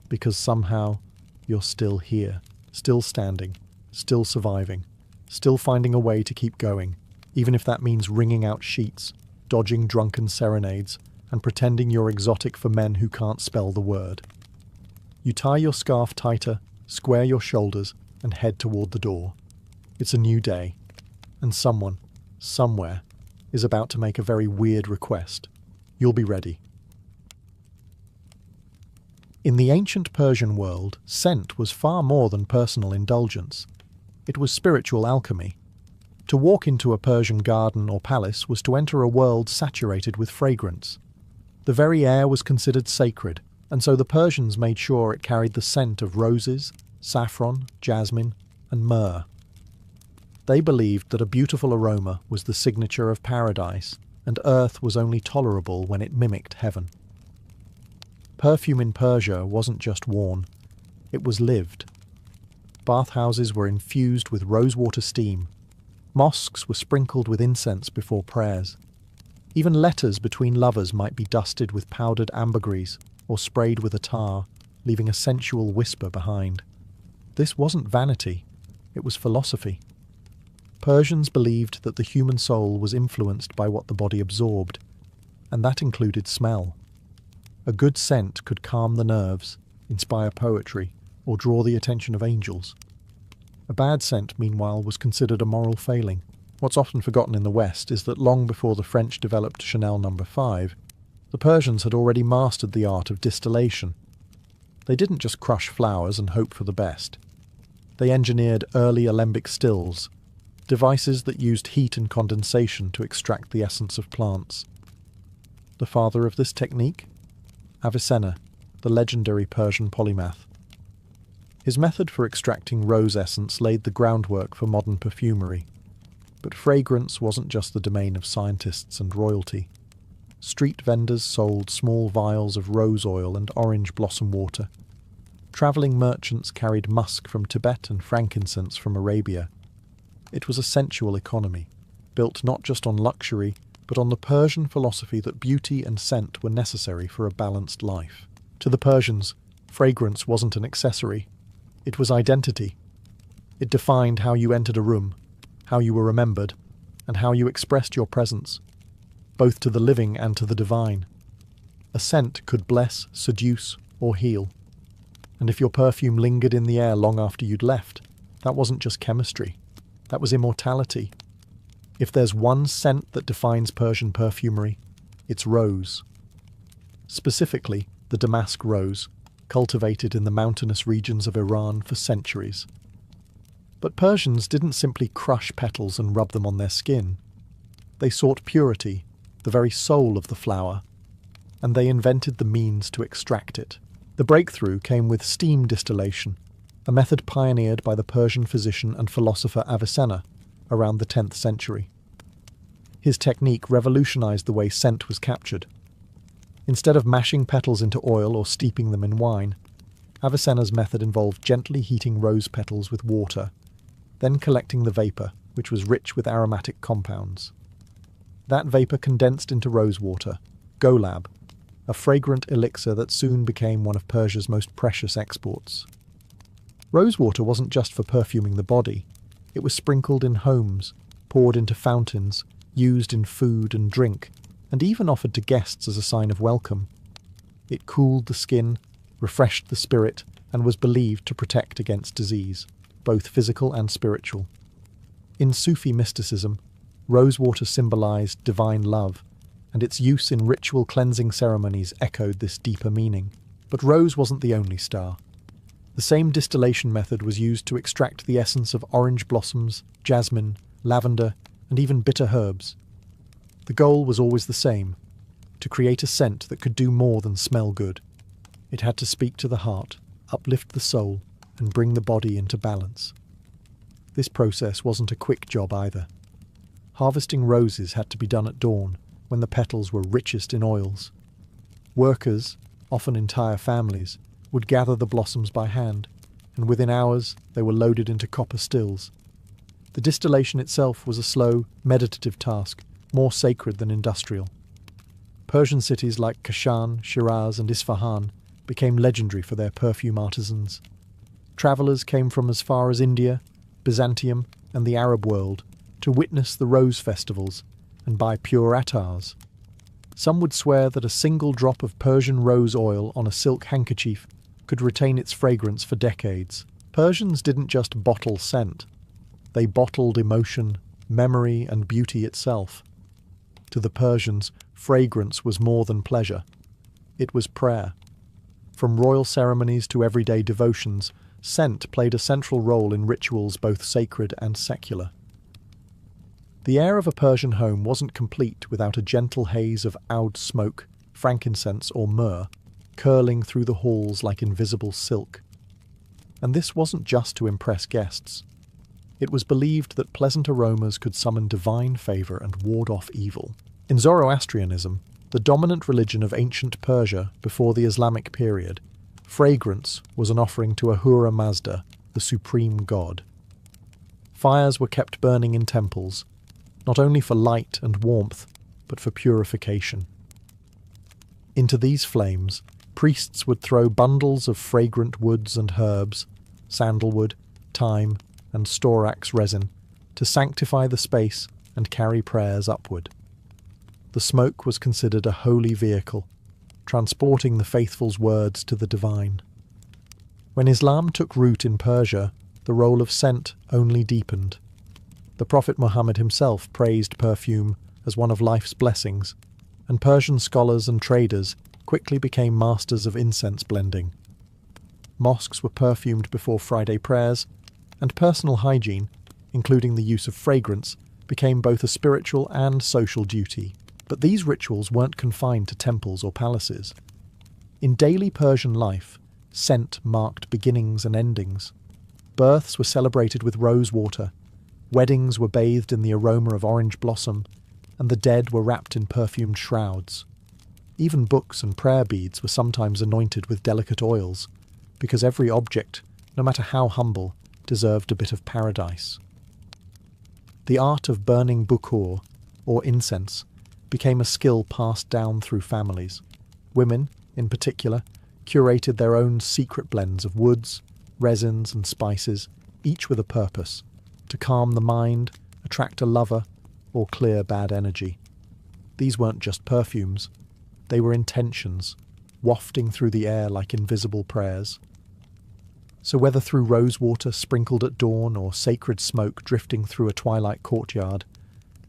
Because somehow you're still here, still standing, still surviving, still finding a way to keep going, even if that means wringing out sheets, dodging drunken serenades, and pretending you're exotic for men who can't spell the word. You tie your scarf tighter, square your shoulders, and head toward the door. It's a new day, and someone, somewhere, is about to make a very weird request. You'll be ready. In the ancient Persian world, scent was far more than personal indulgence. It was spiritual alchemy. To walk into a Persian garden or palace was to enter a world saturated with fragrance. The very air was considered sacred, and so the Persians made sure it carried the scent of roses, saffron, jasmine, and myrrh. They believed that a beautiful aroma was the signature of paradise, and earth was only tolerable when it mimicked heaven. Perfume in Persia wasn't just worn, it was lived. Bathhouses were infused with rosewater steam. Mosques were sprinkled with incense before prayers. Even letters between lovers might be dusted with powdered ambergris or sprayed with attar, leaving a sensual whisper behind. This wasn't vanity, it was philosophy. Persians believed that the human soul was influenced by what the body absorbed, and that included smell. A good scent could calm the nerves, inspire poetry, or draw the attention of angels. A bad scent, meanwhile, was considered a moral failing. What's often forgotten in the West is that long before the French developed Chanel No. 5, the Persians had already mastered the art of distillation. They didn't just crush flowers and hope for the best. They engineered early alembic stills, devices that used heat and condensation to extract the essence of plants. The father of this technique? Avicenna, the legendary Persian polymath. His method for extracting rose essence laid the groundwork for modern perfumery. But fragrance wasn't just the domain of scientists and royalty. Street vendors sold small vials of rose oil and orange blossom water. Travelling merchants carried musk from Tibet and frankincense from Arabia. It was a sensual economy, built not just on luxury, but on the Persian philosophy that beauty and scent were necessary for a balanced life. To the Persians, fragrance wasn't an accessory. It was identity. It defined how you entered a room, how you were remembered, and how you expressed your presence, both to the living and to the divine. A scent could bless, seduce, or heal. And if your perfume lingered in the air long after you'd left, that wasn't just chemistry. That was immortality. If there's one scent that defines Persian perfumery, it's rose. Specifically, the damask rose, cultivated in the mountainous regions of Iran for centuries. But Persians didn't simply crush petals and rub them on their skin. They sought purity, the very soul of the flower, and they invented the means to extract it. The breakthrough came with steam distillation, a method pioneered by the Persian physician and philosopher Avicenna around the 10th century. His technique revolutionized the way scent was captured. Instead of mashing petals into oil or steeping them in wine, Avicenna's method involved gently heating rose petals with water, then collecting the vapour, which was rich with aromatic compounds. That vapour condensed into rose water, golab, a fragrant elixir that soon became one of Persia's most precious exports. Rosewater wasn't just for perfuming the body. It was sprinkled in homes, poured into fountains, used in food and drink, and even offered to guests as a sign of welcome. It cooled the skin, refreshed the spirit, and was believed to protect against disease, both physical and spiritual. In Sufi mysticism, rosewater symbolized divine love, and its use in ritual cleansing ceremonies echoed this deeper meaning. But rose wasn't the only star. The same distillation method was used to extract the essence of orange blossoms, jasmine, lavender, and even bitter herbs. The goal was always the same: to create a scent that could do more than smell good. It had to speak to the heart, uplift the soul, and bring the body into balance. This process wasn't a quick job either. Harvesting roses had to be done at dawn, when the petals were richest in oils. Workers, often entire families, would gather the blossoms by hand, and within hours they were loaded into copper stills. The distillation itself was a slow, meditative task, more sacred than industrial. Persian cities like Kashan, Shiraz, and Isfahan became legendary for their perfume artisans. Travellers came from as far as India, Byzantium, and the Arab world to witness the rose festivals and buy pure attars. Some would swear that a single drop of Persian rose oil on a silk handkerchief could retain its fragrance for decades. Persians didn't just bottle scent. They bottled emotion, memory, and beauty itself. To the Persians, fragrance was more than pleasure. It was prayer. From royal ceremonies to everyday devotions, scent played a central role in rituals both sacred and secular. The air of a Persian home wasn't complete without a gentle haze of oud smoke, frankincense, or myrrh curling through the halls like invisible silk. And this wasn't just to impress guests. It was believed that pleasant aromas could summon divine favour and ward off evil. In Zoroastrianism, the dominant religion of ancient Persia before the Islamic period, fragrance was an offering to Ahura Mazda, the supreme god. Fires were kept burning in temples, not only for light and warmth, but for purification. Into these flames, priests would throw bundles of fragrant woods and herbs, sandalwood, thyme, and storax resin, to sanctify the space and carry prayers upward. The smoke was considered a holy vehicle, transporting the faithful's words to the divine. When Islam took root in Persia, the role of scent only deepened. The Prophet Muhammad himself praised perfume as one of life's blessings, and Persian scholars and traders quickly became masters of incense blending. Mosques were perfumed before Friday prayers, and personal hygiene, including the use of fragrance, became both a spiritual and social duty. But these rituals weren't confined to temples or palaces. In daily Persian life, scent marked beginnings and endings. Births were celebrated with rose water, weddings were bathed in the aroma of orange blossom, and the dead were wrapped in perfumed shrouds. Even books and prayer beads were sometimes anointed with delicate oils, because every object, no matter how humble, deserved a bit of paradise. The art of burning bukhor, or incense, became a skill passed down through families. Women, in particular, curated their own secret blends of woods, resins, and spices, each with a purpose: to calm the mind, attract a lover, or clear bad energy. These weren't just perfumes. They were intentions, wafting through the air like invisible prayers. So whether through rose water sprinkled at dawn or sacred smoke drifting through a twilight courtyard,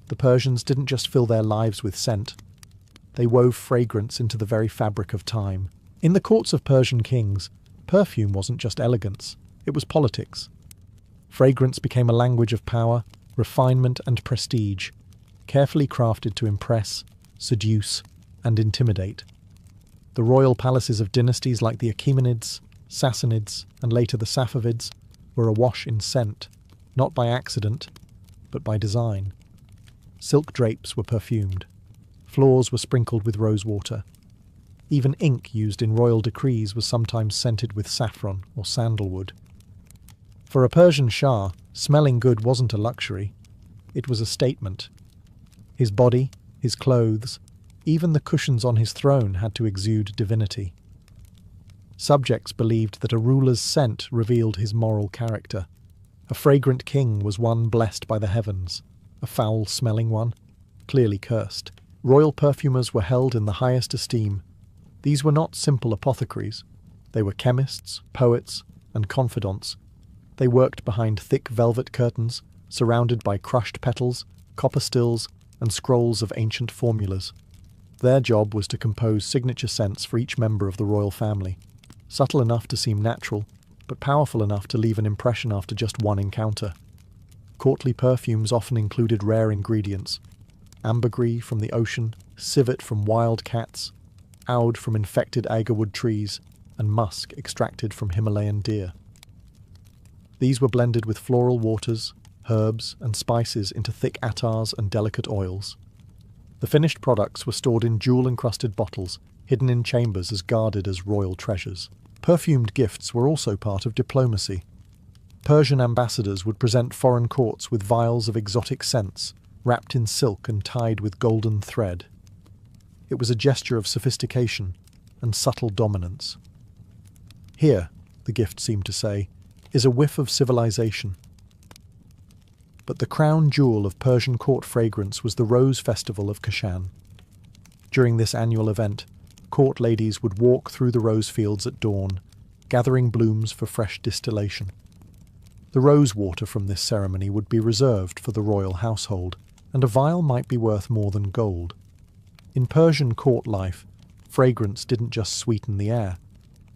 the Persians didn't just fill their lives with scent. They wove fragrance into the very fabric of time. In the courts of Persian kings, perfume wasn't just elegance, it was politics. Fragrance became a language of power, refinement, and prestige, carefully crafted to impress, seduce, and intimidate. The royal palaces of dynasties like the Achaemenids, Sassanids, and later the Safavids were awash in scent, not by accident, but by design. Silk drapes were perfumed. Floors were sprinkled with rosewater. Even ink used in royal decrees was sometimes scented with saffron or sandalwood. For a Persian Shah, smelling good wasn't a luxury. It was a statement. His body, his clothes, even the cushions on his throne had to exude divinity. Subjects believed that a ruler's scent revealed his moral character. A fragrant king was one blessed by the heavens. A foul-smelling one, clearly cursed. Royal perfumers were held in the highest esteem. These were not simple apothecaries. They were chemists, poets, and confidants. They worked behind thick velvet curtains, surrounded by crushed petals, copper stills, and scrolls of ancient formulas. Their job was to compose signature scents for each member of the royal family, subtle enough to seem natural, but powerful enough to leave an impression after just one encounter. Courtly perfumes often included rare ingredients: ambergris from the ocean, civet from wild cats, oud from infected agarwood trees, and musk extracted from Himalayan deer. These were blended with floral waters, herbs, and spices into thick attars and delicate oils. The finished products were stored in jewel-encrusted bottles, hidden in chambers as guarded as royal treasures. Perfumed gifts were also part of diplomacy. Persian ambassadors would present foreign courts with vials of exotic scents, wrapped in silk and tied with golden thread. It was a gesture of sophistication and subtle dominance. Here, the gift seemed to say, is a whiff of civilization. But the crown jewel of Persian court fragrance was the Rose Festival of Kashan. During this annual event, court ladies would walk through the rose fields at dawn, gathering blooms for fresh distillation. The rose water from this ceremony would be reserved for the royal household, and a vial might be worth more than gold. In Persian court life, fragrance didn't just sweeten the air.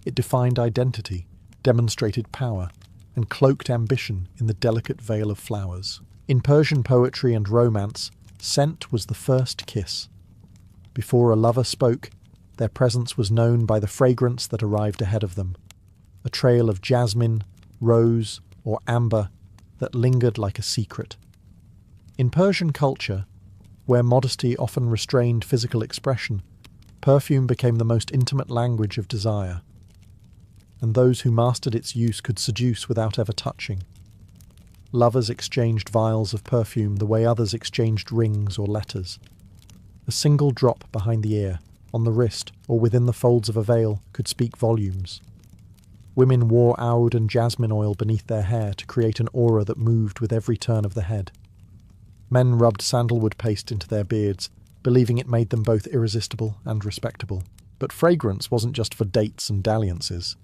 It defined identity, demonstrated power, and cloaked ambition in the delicate veil of flowers. In Persian poetry and romance, scent was the first kiss. Before a lover spoke, their presence was known by the fragrance that arrived ahead of them, a trail of jasmine, rose, or amber that lingered like a secret. In Persian culture, where modesty often restrained physical expression, perfume became the most intimate language of desire, and those who mastered its use could seduce without ever touching. Lovers exchanged vials of perfume the way others exchanged rings or letters. A single drop behind the ear, on the wrist, or within the folds of a veil could speak volumes. Women wore oud and jasmine oil beneath their hair to create an aura that moved with every turn of the head. Men rubbed sandalwood paste into their beards, believing it made them both irresistible and respectable. But fragrance wasn't just for dates and dalliances.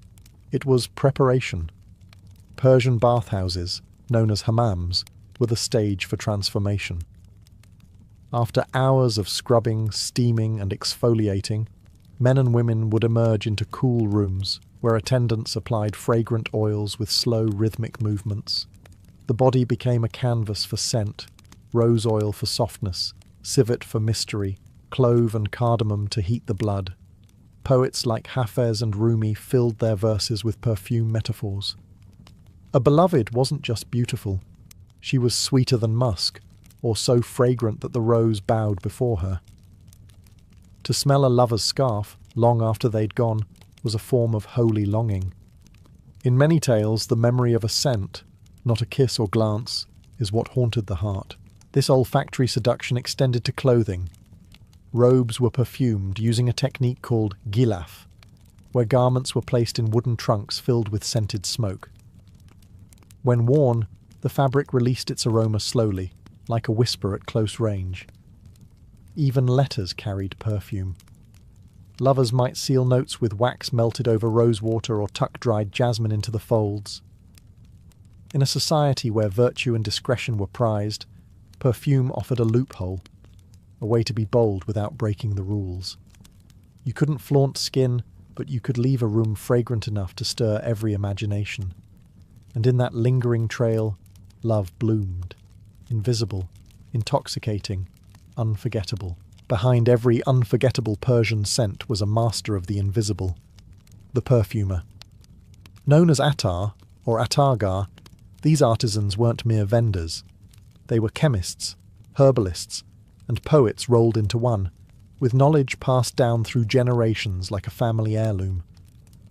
It was preparation. Persian bathhouses, known as hammams, were the stage for transformation. After hours of scrubbing, steaming, and exfoliating, men and women would emerge into cool rooms, where attendants applied fragrant oils with slow rhythmic movements. The body became a canvas for scent, rose oil for softness, civet for mystery, clove and cardamom to heat the blood. Poets like Hafez and Rumi filled their verses with perfume metaphors. A beloved wasn't just beautiful. She was sweeter than musk, or so fragrant that the rose bowed before her. To smell a lover's scarf, long after they'd gone, was a form of holy longing. In many tales, the memory of a scent, not a kiss or glance, is what haunted the heart. This olfactory seduction extended to clothing. Robes were perfumed using a technique called gilaf, where garments were placed in wooden trunks filled with scented smoke. When worn, the fabric released its aroma slowly, like a whisper at close range. Even letters carried perfume. Lovers might seal notes with wax melted over rosewater or tuck dried jasmine into the folds. In a society where virtue and discretion were prized, perfume offered a loophole, a way to be bold without breaking the rules. You couldn't flaunt skin, but you could leave a room fragrant enough to stir every imagination. and in that lingering trail, love bloomed. Invisible, intoxicating, unforgettable. Behind every unforgettable Persian scent was a master of the invisible, the perfumer. Known as attar, or attargar, these artisans weren't mere vendors. They were chemists, herbalists, and poets rolled into one, with knowledge passed down through generations like a family heirloom.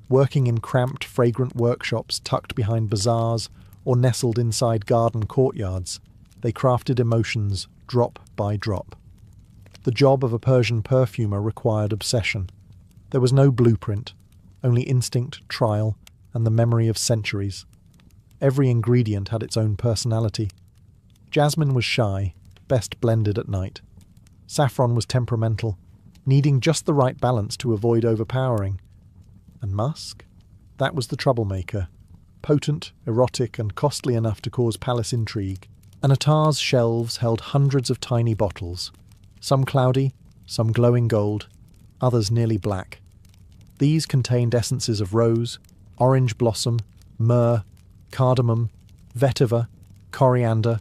Working in cramped, fragrant workshops tucked behind bazaars or nestled inside garden courtyards, they crafted emotions drop by drop. The job of a Persian perfumer required obsession. There was no blueprint, only instinct, trial, and the memory of centuries. Every ingredient had its own personality. Jasmine was shy, best blended at night. Saffron was temperamental, needing just the right balance to avoid overpowering. And musk? That was the troublemaker, potent, erotic, and costly enough to cause palace intrigue. And attar's shelves held hundreds of tiny bottles, some cloudy, some glowing gold, others nearly black. These contained essences of rose, orange blossom, myrrh, cardamom, vetiver, coriander,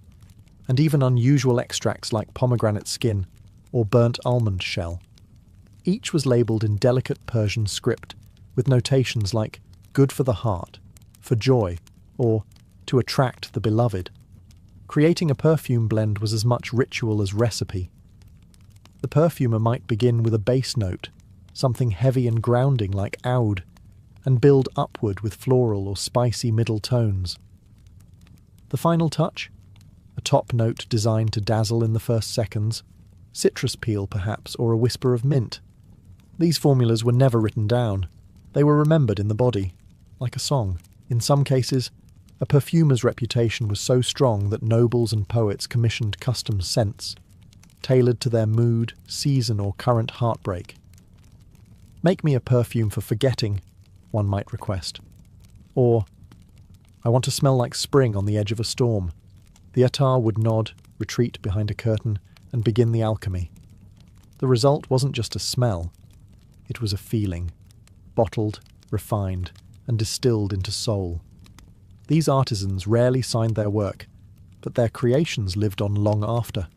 and even unusual extracts like pomegranate skin or burnt almond shell. Each was labelled in delicate Persian script, with notations like good for the heart, for joy, or to attract the beloved. Creating a perfume blend was as much ritual as recipe. The perfumer might begin with a base note, something heavy and grounding like oud, and build upward with floral or spicy middle tones. The final touch? A top note designed to dazzle in the first seconds, citrus peel perhaps, or a whisper of mint. These formulas were never written down. They were remembered in the body, like a song. In some cases, a perfumer's reputation was so strong that nobles and poets commissioned custom scents, tailored to their mood, season, or current heartbreak. "Make me a perfume for forgetting," one might request. Or, "I want to smell like spring on the edge of a storm." The attar would nod, retreat behind a curtain, and begin the alchemy. The result wasn't just a smell, it was a feeling, bottled, refined, and distilled into soul. These artisans rarely signed their work, but their creations lived on long after.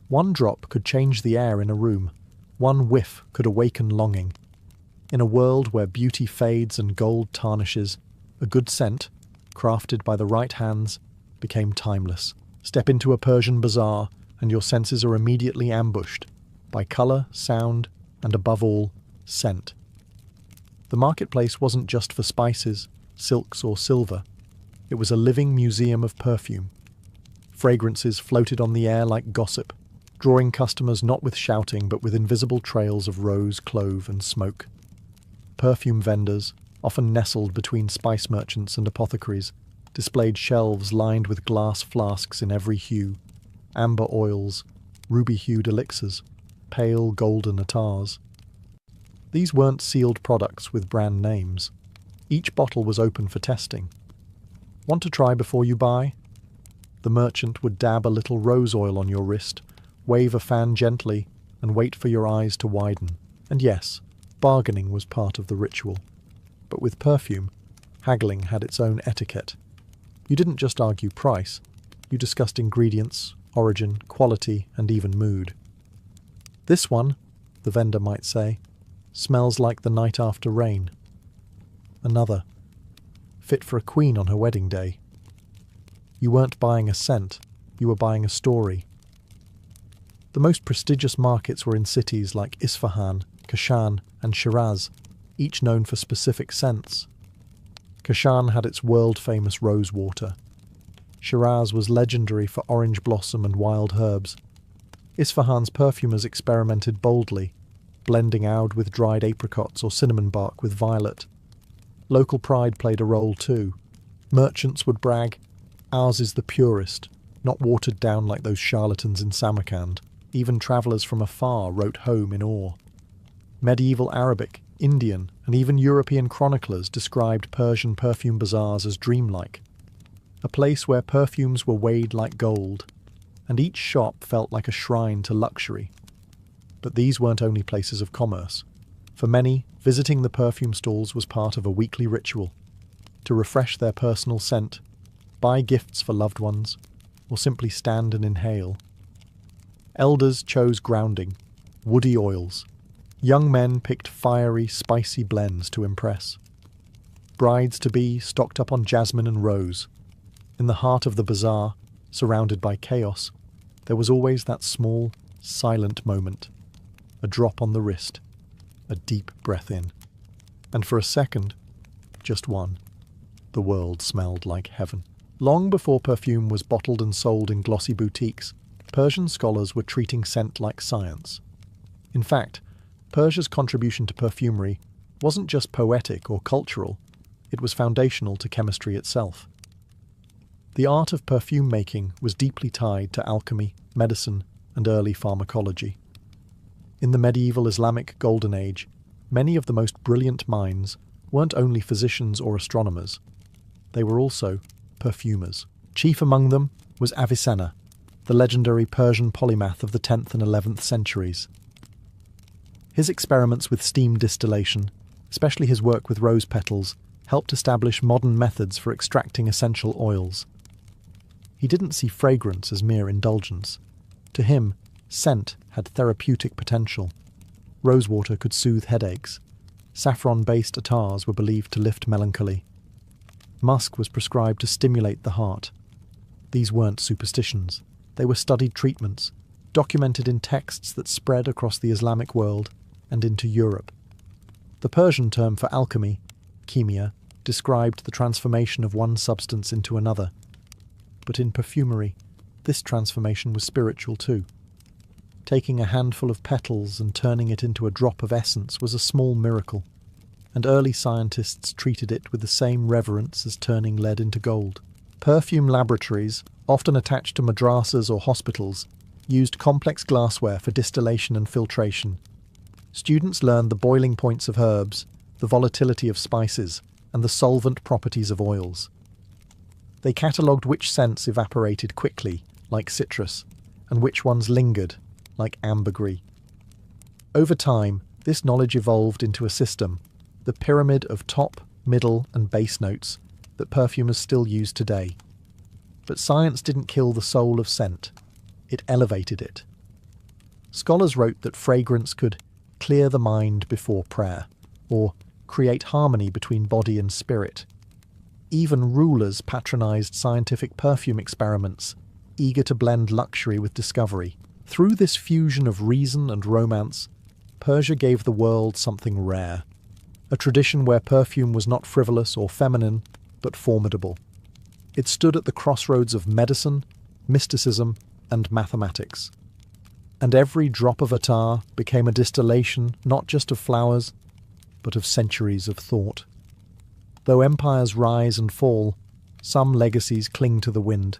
One drop could change the air in a room, one whiff could awaken longing. In a world where beauty fades and gold tarnishes, a good scent, crafted by the right hands, became timeless. Step into a Persian bazaar, and your senses are immediately ambushed by colour, sound, and above all, scent. The marketplace wasn't just for spices, silks, or silver. It was a living museum of perfume. Fragrances floated on the air like gossip, drawing customers not with shouting but with invisible trails of rose, clove, and smoke. Perfume vendors, often nestled between spice merchants and apothecaries, displayed shelves lined with glass flasks in every hue, amber oils, ruby-hued elixirs, pale golden attars. These weren't sealed products with brand names. Each bottle was open for testing. Want to try before you buy? The merchant would dab a little rose oil on your wrist, wave a fan gently, and wait for your eyes to widen. And yes, bargaining was part of the ritual. But with perfume, haggling had its own etiquette. You didn't just argue price, you discussed ingredients, origin, quality, and even mood. "This one," the vendor might say, "smells like the night after rain." Another, "fit for a queen on her wedding day." You weren't buying a scent, you were buying a story. The most prestigious markets were in cities like Isfahan, Kashan, and Shiraz, each known for specific scents. Kashan had its world-famous rose water. Shiraz was legendary for orange blossom and wild herbs. Isfahan's perfumers experimented boldly, blending oud with dried apricots or cinnamon bark with violet. Local pride played a role too. Merchants would brag, "Ours is the purest, not watered down like those charlatans in Samarkand." Even travellers from afar wrote home in awe. Medieval Arabic, Indian, and even European chroniclers described Persian perfume bazaars as dreamlike, a place where perfumes were weighed like gold, and each shop felt like a shrine to luxury. But these weren't only places of commerce. For many, visiting the perfume stalls was part of a weekly ritual. To refresh their personal scent, buy gifts for loved ones, or simply stand and inhale. Elders chose grounding, woody oils. Young men picked fiery, spicy blends to impress. Brides-to-be stocked up on jasmine and rose. In the heart of the bazaar, surrounded by chaos, there was always that small, silent moment. A drop on the wrist, a deep breath in. And for a second, just one, the world smelled like heaven. Long before perfume was bottled and sold in glossy boutiques, Persian scholars were treating scent like science. In fact, Persia's contribution to perfumery wasn't just poetic or cultural, it was foundational to chemistry itself. The art of perfume making was deeply tied to alchemy, medicine, and early pharmacology. In the medieval Islamic Golden Age, many of the most brilliant minds weren't only physicians or astronomers, they were also perfumers. Chief among them was Avicenna, the legendary Persian polymath of the 10th and 11th centuries. His experiments with steam distillation, especially his work with rose petals, helped establish modern methods for extracting essential oils. He didn't see fragrance as mere indulgence. To him, scent had therapeutic potential. Rosewater could soothe headaches. Saffron-based attars were believed to lift melancholy. Musk was prescribed to stimulate the heart. These weren't superstitions. They were studied treatments, documented in texts that spread across the Islamic world and into Europe. The Persian term for alchemy, chemia, described the transformation of one substance into another. But in perfumery, this transformation was spiritual too. Taking a handful of petals and turning it into a drop of essence was a small miracle, and early scientists treated it with the same reverence as turning lead into gold. Perfume laboratories, often attached to madrasas or hospitals, used complex glassware for distillation and filtration. Students learned the boiling points of herbs, the volatility of spices, and the solvent properties of oils. They catalogued which scents evaporated quickly, like citrus, and which ones lingered, like ambergris. Over time, this knowledge evolved into a system, the pyramid of top, middle, and base notes that perfumers still use today. But science didn't kill the soul of scent, it elevated it. Scholars wrote that fragrance could clear the mind before prayer, or create harmony between body and spirit. Even rulers patronized scientific perfume experiments, eager to blend luxury with discovery. Through this fusion of reason and romance, Persia gave the world something rare, a tradition where perfume was not frivolous or feminine, but formidable. It stood at the crossroads of medicine, mysticism, and mathematics. And every drop of attar became a distillation not just of flowers, but of centuries of thought. Though empires rise and fall, some legacies cling to the wind.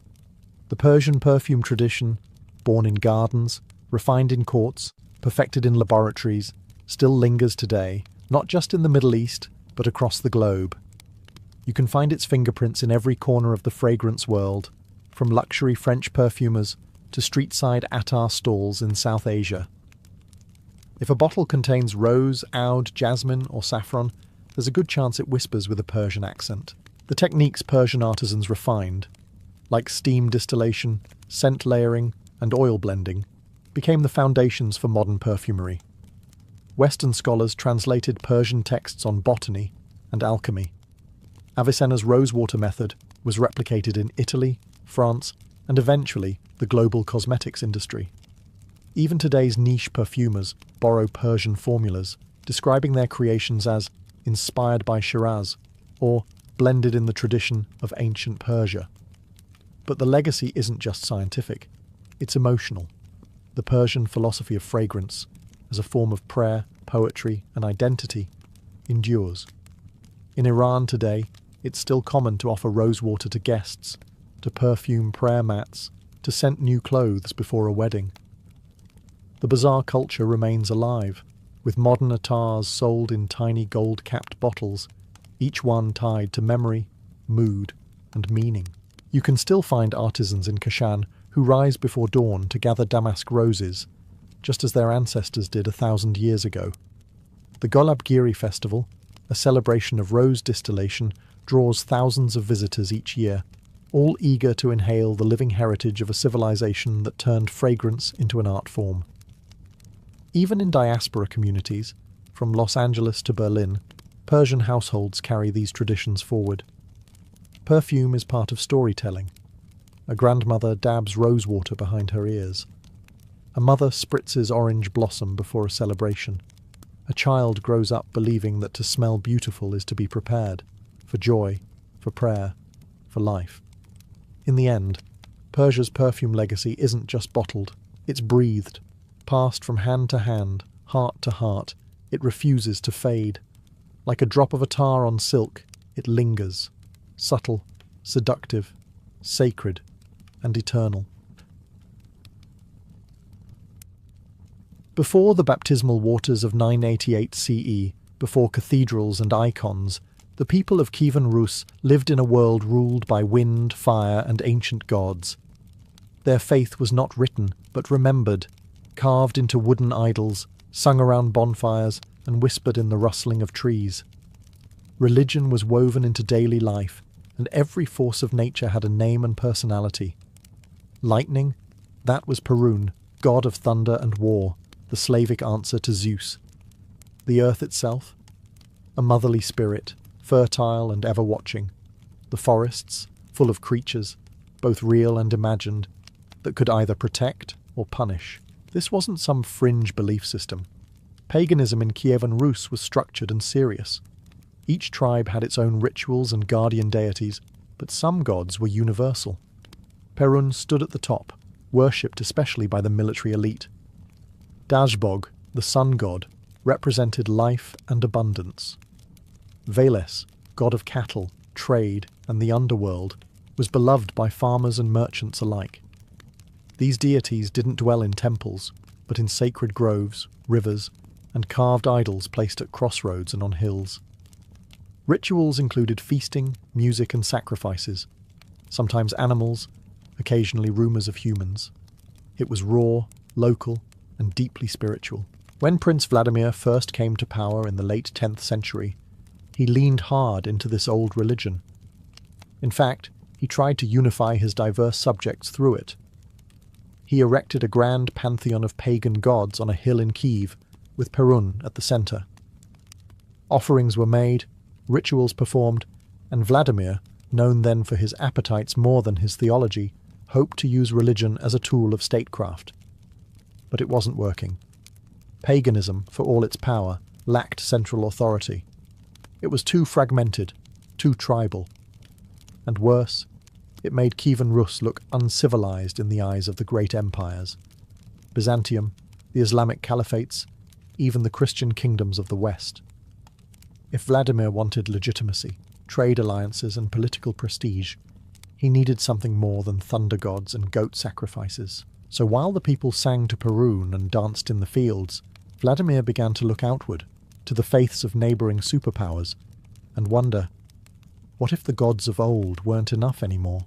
The Persian perfume tradition, born in gardens, refined in courts, perfected in laboratories, still lingers today, not just in the Middle East, but across the globe. You can find its fingerprints in every corner of the fragrance world, from luxury French perfumers to street-side attar stalls in South Asia. If a bottle contains rose, oud, jasmine, or saffron, there's a good chance it whispers with a Persian accent. The techniques Persian artisans refined, like steam distillation, scent layering, and oil blending, became the foundations for modern perfumery. Western scholars translated Persian texts on botany and alchemy. Avicenna's rosewater method was replicated in Italy, France, and eventually the global cosmetics industry. Even today's niche perfumers borrow Persian formulas, describing their creations as inspired by Shiraz or blended in the tradition of ancient Persia. But the legacy isn't just scientific, it's emotional. The Persian philosophy of fragrance, as a form of prayer, poetry, and identity, endures. In Iran today, it's still common to offer rosewater to guests, to perfume prayer mats, to scent new clothes before a wedding. The bazaar culture remains alive, with modern attars sold in tiny gold-capped bottles, each one tied to memory, mood, and meaning. You can still find artisans in Kashan who rise before dawn to gather damask roses, just as their ancestors did 1,000 years ago. The Golabgiri festival, a celebration of rose distillation, draws thousands of visitors each year, all eager to inhale the living heritage of a civilization that turned fragrance into an art form. Even in diaspora communities, from Los Angeles to Berlin, Persian households carry these traditions forward. Perfume is part of storytelling. A grandmother dabs rosewater behind her ears. A mother spritzes orange blossom before a celebration. A child grows up believing that to smell beautiful is to be prepared, for joy, for prayer, for life. In the end, Persia's perfume legacy isn't just bottled, it's breathed. Passed from hand to hand, heart to heart, it refuses to fade. Like a drop of attar on silk, it lingers, subtle, seductive, sacred, and eternal. Before the baptismal waters of 988 CE, before cathedrals and icons, the people of Kievan Rus lived in a world ruled by wind, fire, and ancient gods. Their faith was not written, but remembered, carved into wooden idols, sung around bonfires, and whispered in the rustling of trees. Religion was woven into daily life, and every force of nature had a name and personality. Lightning, that was Perun, god of thunder and war, the Slavic answer to Zeus. The earth itself, a motherly spirit, fertile and ever-watching. The forests, full of creatures, both real and imagined, that could either protect or punish. This wasn't some fringe belief system. Paganism in Kievan Rus was structured and serious. Each tribe had its own rituals and guardian deities, but some gods were universal. Perun stood at the top, worshipped especially by the military elite. Dazbog, the sun god, represented life and abundance. Veles, god of cattle, trade, and the underworld, was beloved by farmers and merchants alike. These deities didn't dwell in temples, but in sacred groves, rivers, and carved idols placed at crossroads and on hills. Rituals included feasting, music, and sacrifices, sometimes animals, occasionally rumours of humans. It was raw, local, and deeply spiritual. When Prince Vladimir first came to power in the late 10th century, he leaned hard into this old religion. In fact, he tried to unify his diverse subjects through it. He erected a grand pantheon of pagan gods on a hill in Kiev, with Perun at the centre. Offerings were made, rituals performed, and Vladimir, known then for his appetites more than his theology, hoped to use religion as a tool of statecraft. But it wasn't working. Paganism, for all its power, lacked central authority. It was too fragmented, too tribal. And worse, it made Kievan Rus look uncivilized in the eyes of the great empires. Byzantium, the Islamic caliphates, even the Christian kingdoms of the West. If Vladimir wanted legitimacy, trade alliances, and political prestige, he needed something more than thunder gods and goat sacrifices. So while the people sang to Perun and danced in the fields, Vladimir began to look outward, to the faiths of neighbouring superpowers, and wonder, what if the gods of old weren't enough anymore?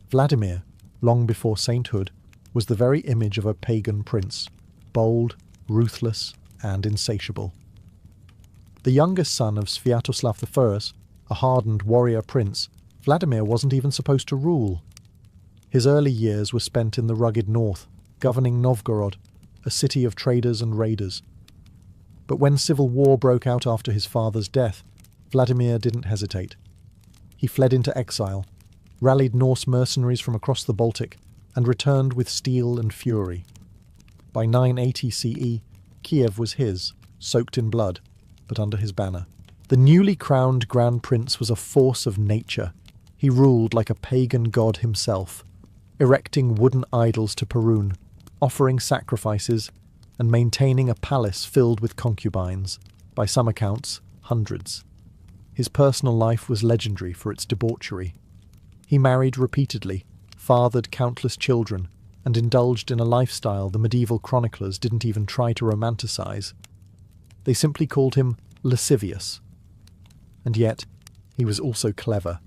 Vladimir, long before sainthood, was the very image of a pagan prince, bold, ruthless, and insatiable. The youngest son of Sviatoslav I, a hardened warrior prince, Vladimir wasn't even supposed to rule. His early years were spent in the rugged north, governing Novgorod, a city of traders and raiders. But when civil war broke out after his father's death, Vladimir didn't hesitate. He fled into exile, rallied Norse mercenaries from across the Baltic, and returned with steel and fury. By 980 CE, Kiev was his, soaked in blood, but under his banner. The newly crowned Grand Prince was a force of nature. He ruled like a pagan god himself, erecting wooden idols to Perun, offering sacrifices, and maintaining a palace filled with concubines, by some accounts, hundreds. His personal life was legendary for its debauchery. He married repeatedly, fathered countless children, and indulged in a lifestyle the medieval chroniclers didn't even try to romanticize. They simply called him lascivious. And yet, he was also clever,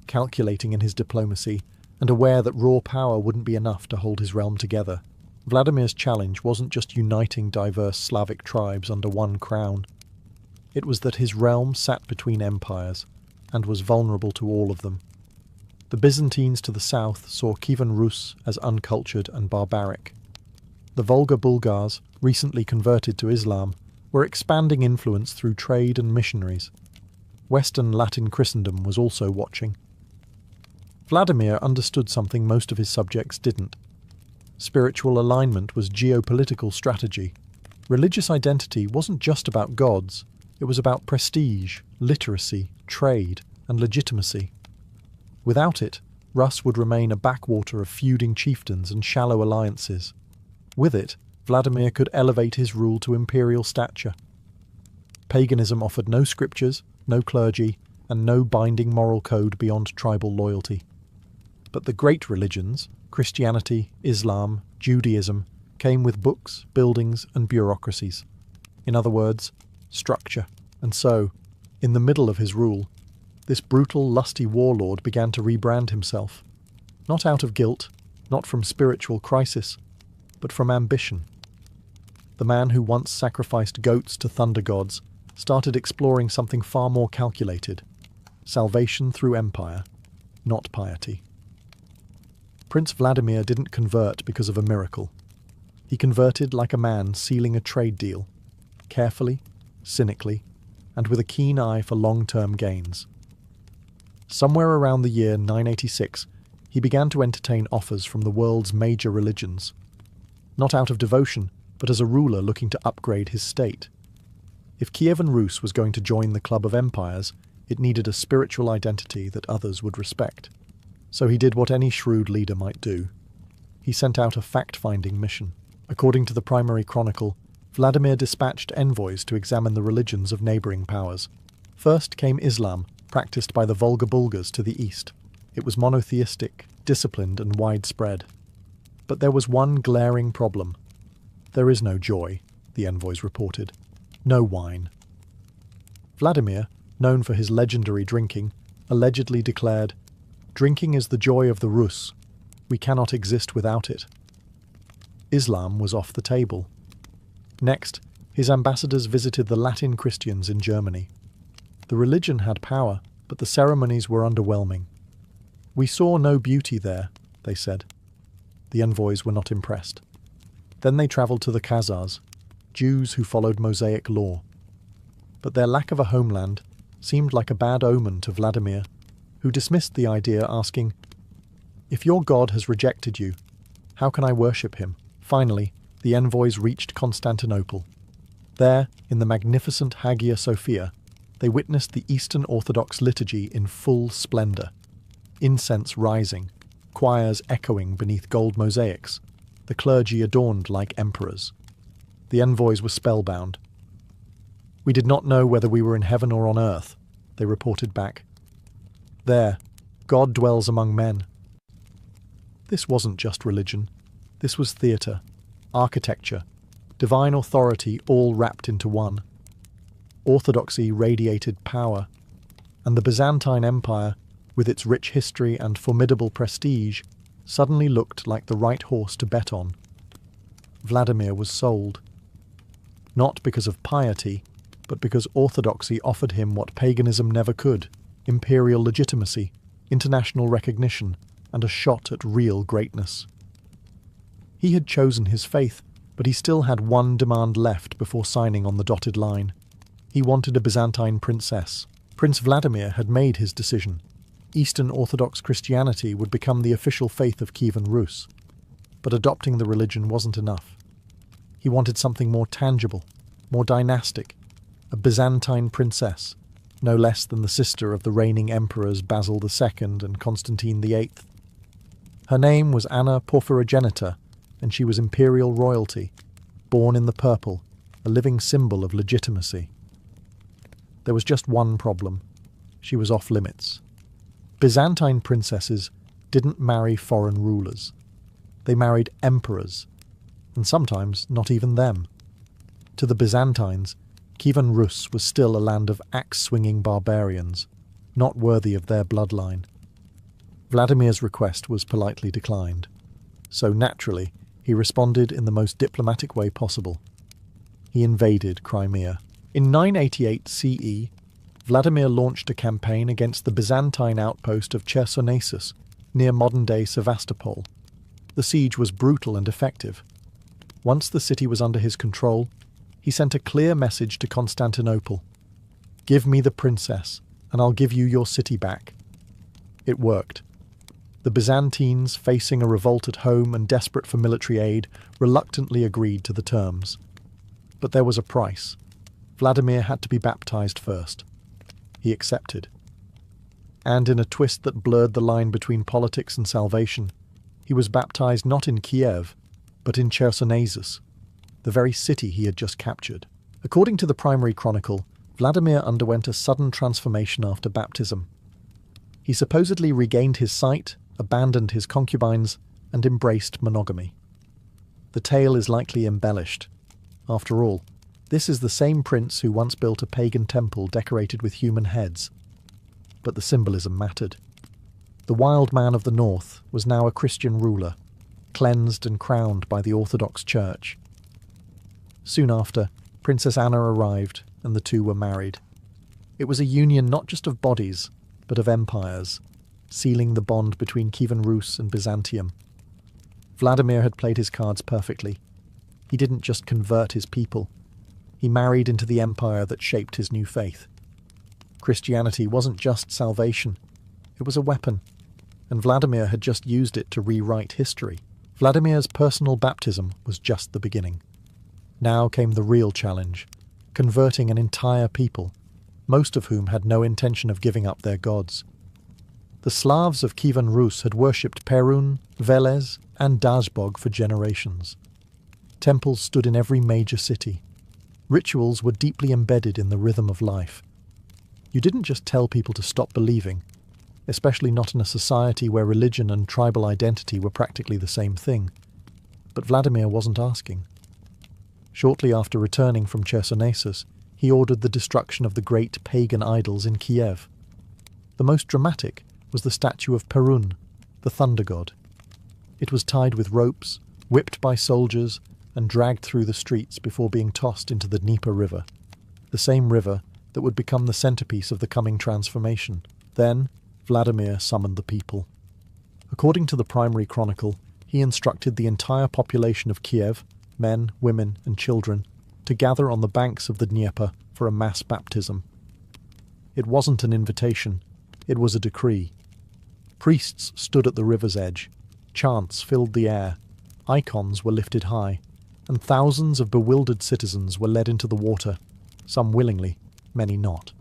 calculating in his diplomacy, and aware that raw power wouldn't be enough to hold his realm together. Vladimir's challenge wasn't just uniting diverse Slavic tribes under one crown. It was that his realm sat between empires, and was vulnerable to all of them. The Byzantines to the south saw Kievan Rus as uncultured and barbaric. The Volga Bulgars, recently converted to Islam, were expanding influence through trade and missionaries. Western Latin Christendom was also watching. Vladimir understood something most of his subjects didn't. Spiritual alignment was geopolitical strategy. Religious identity wasn't just about gods, it was about prestige, literacy, trade, and legitimacy. Without it, Rus would remain a backwater of feuding chieftains and shallow alliances. With it, Vladimir could elevate his rule to imperial stature. Paganism offered no scriptures, no clergy, and no binding moral code beyond tribal loyalty. But the great religions, Christianity, Islam, Judaism, came with books, buildings, and bureaucracies. In other words, structure. And so, in the middle of his rule, this brutal, lusty warlord began to rebrand himself. Not out of guilt, not from spiritual crisis, but from ambition. The man who once sacrificed goats to thunder gods started exploring something far more calculated: salvation through empire, not piety. Prince Vladimir didn't convert because of a miracle. He converted like a man sealing a trade deal, carefully, cynically, and with a keen eye for long-term gains. Somewhere around the year 986, he began to entertain offers from the world's major religions, not out of devotion, but as a ruler looking to upgrade his state. If Kievan Rus was going to join the club of empires, it needed a spiritual identity that others would respect. So he did what any shrewd leader might do. He sent out a fact-finding mission. According to the primary chronicle, Vladimir dispatched envoys to examine the religions of neighbouring powers. First came Islam, practiced by the Volga Bulgars to the east. It was monotheistic, disciplined and widespread. But there was one glaring problem. There is no joy, the envoys reported. No wine. Vladimir, known for his legendary drinking, allegedly declared, "Drinking is the joy of the Rus. We cannot exist without it." Islam was off the table. Next, his ambassadors visited the Latin Christians in Germany. The religion had power, but the ceremonies were underwhelming. "We saw no beauty there," they said. The envoys were not impressed. Then they travelled to the Khazars, Jews who followed Mosaic law. But their lack of a homeland seemed like a bad omen to Vladimir, who dismissed the idea, asking, "If your God has rejected you, how can I worship him?" Finally, the envoys reached Constantinople. There, in the magnificent Hagia Sophia, they witnessed the Eastern Orthodox liturgy in full splendour. Incense rising, choirs echoing beneath gold mosaics, the clergy adorned like emperors. The envoys were spellbound. "We did not know whether we were in heaven or on earth," they reported back. "There, God dwells among men." This wasn't just religion. This was theatre, architecture, divine authority all wrapped into one. Orthodoxy radiated power, and the Byzantine Empire, with its rich history and formidable prestige, suddenly looked like the right horse to bet on. Vladimir was sold. Not because of piety, but because orthodoxy offered him what paganism never could: imperial legitimacy, international recognition, and a shot at real greatness. He had chosen his faith, but he still had one demand left before signing on the dotted line. He wanted a Byzantine princess. Prince Vladimir had made his decision. Eastern Orthodox Christianity would become the official faith of Kievan Rus. But adopting the religion wasn't enough. He wanted something more tangible, more dynastic, a Byzantine princess, no less than the sister of the reigning emperors Basil II and Constantine VIII. Her name was Anna Porphyrogenita, and she was imperial royalty, born in the purple, a living symbol of legitimacy. There was just one problem. She was off limits. Byzantine princesses didn't marry foreign rulers. They married emperors, and sometimes not even them. To the Byzantines, Kievan Rus was still a land of axe-swinging barbarians, not worthy of their bloodline. Vladimir's request was politely declined, so naturally he responded in the most diplomatic way possible. He invaded Crimea. In 988 CE, Vladimir launched a campaign against the Byzantine outpost of Chersonesus, near modern-day Sevastopol. The siege was brutal and effective. Once the city was under his control, he sent a clear message to Constantinople. "Give me the princess, and I'll give you your city back." It worked. The Byzantines, facing a revolt at home and desperate for military aid, reluctantly agreed to the terms. But there was a price. Vladimir had to be baptized first. He accepted. And in a twist that blurred the line between politics and salvation, he was baptized not in Kiev, but in Chersonesus, the very city he had just captured. According to the primary chronicle, Vladimir underwent a sudden transformation after baptism. He supposedly regained his sight, abandoned his concubines, and embraced monogamy. The tale is likely embellished. After all, this is the same prince who once built a pagan temple decorated with human heads. But the symbolism mattered. The wild man of the north was now a Christian ruler, cleansed and crowned by the Orthodox Church. Soon after, Princess Anna arrived, and the two were married. It was a union not just of bodies, but of empires, sealing the bond between Kievan Rus and Byzantium. Vladimir had played his cards perfectly. He didn't just convert his people. He married into the empire that shaped his new faith. Christianity wasn't just salvation. It was a weapon, and Vladimir had just used it to rewrite history. Vladimir's personal baptism was just the beginning. Now came the real challenge, converting an entire people, most of whom had no intention of giving up their gods. The Slavs of Kievan Rus had worshipped Perun, Velez, and Dazbog for generations. Temples stood in every major city. Rituals were deeply embedded in the rhythm of life. You didn't just tell people to stop believing, especially not in a society where religion and tribal identity were practically the same thing. But Vladimir wasn't asking. Shortly after returning from Chersonesus, he ordered the destruction of the great pagan idols in Kiev. The most dramatic was the statue of Perun, the thunder god. It was tied with ropes, whipped by soldiers, and dragged through the streets before being tossed into the Dnieper River, the same river that would become the centerpiece of the coming transformation. Then, Vladimir summoned the people. According to the primary chronicle, he instructed the entire population of Kiev, men, women, and children, to gather on the banks of the Dnieper for a mass baptism. It wasn't an invitation, it was a decree. Priests stood at the river's edge, chants filled the air, icons were lifted high, and thousands of bewildered citizens were led into the water, some willingly, many not.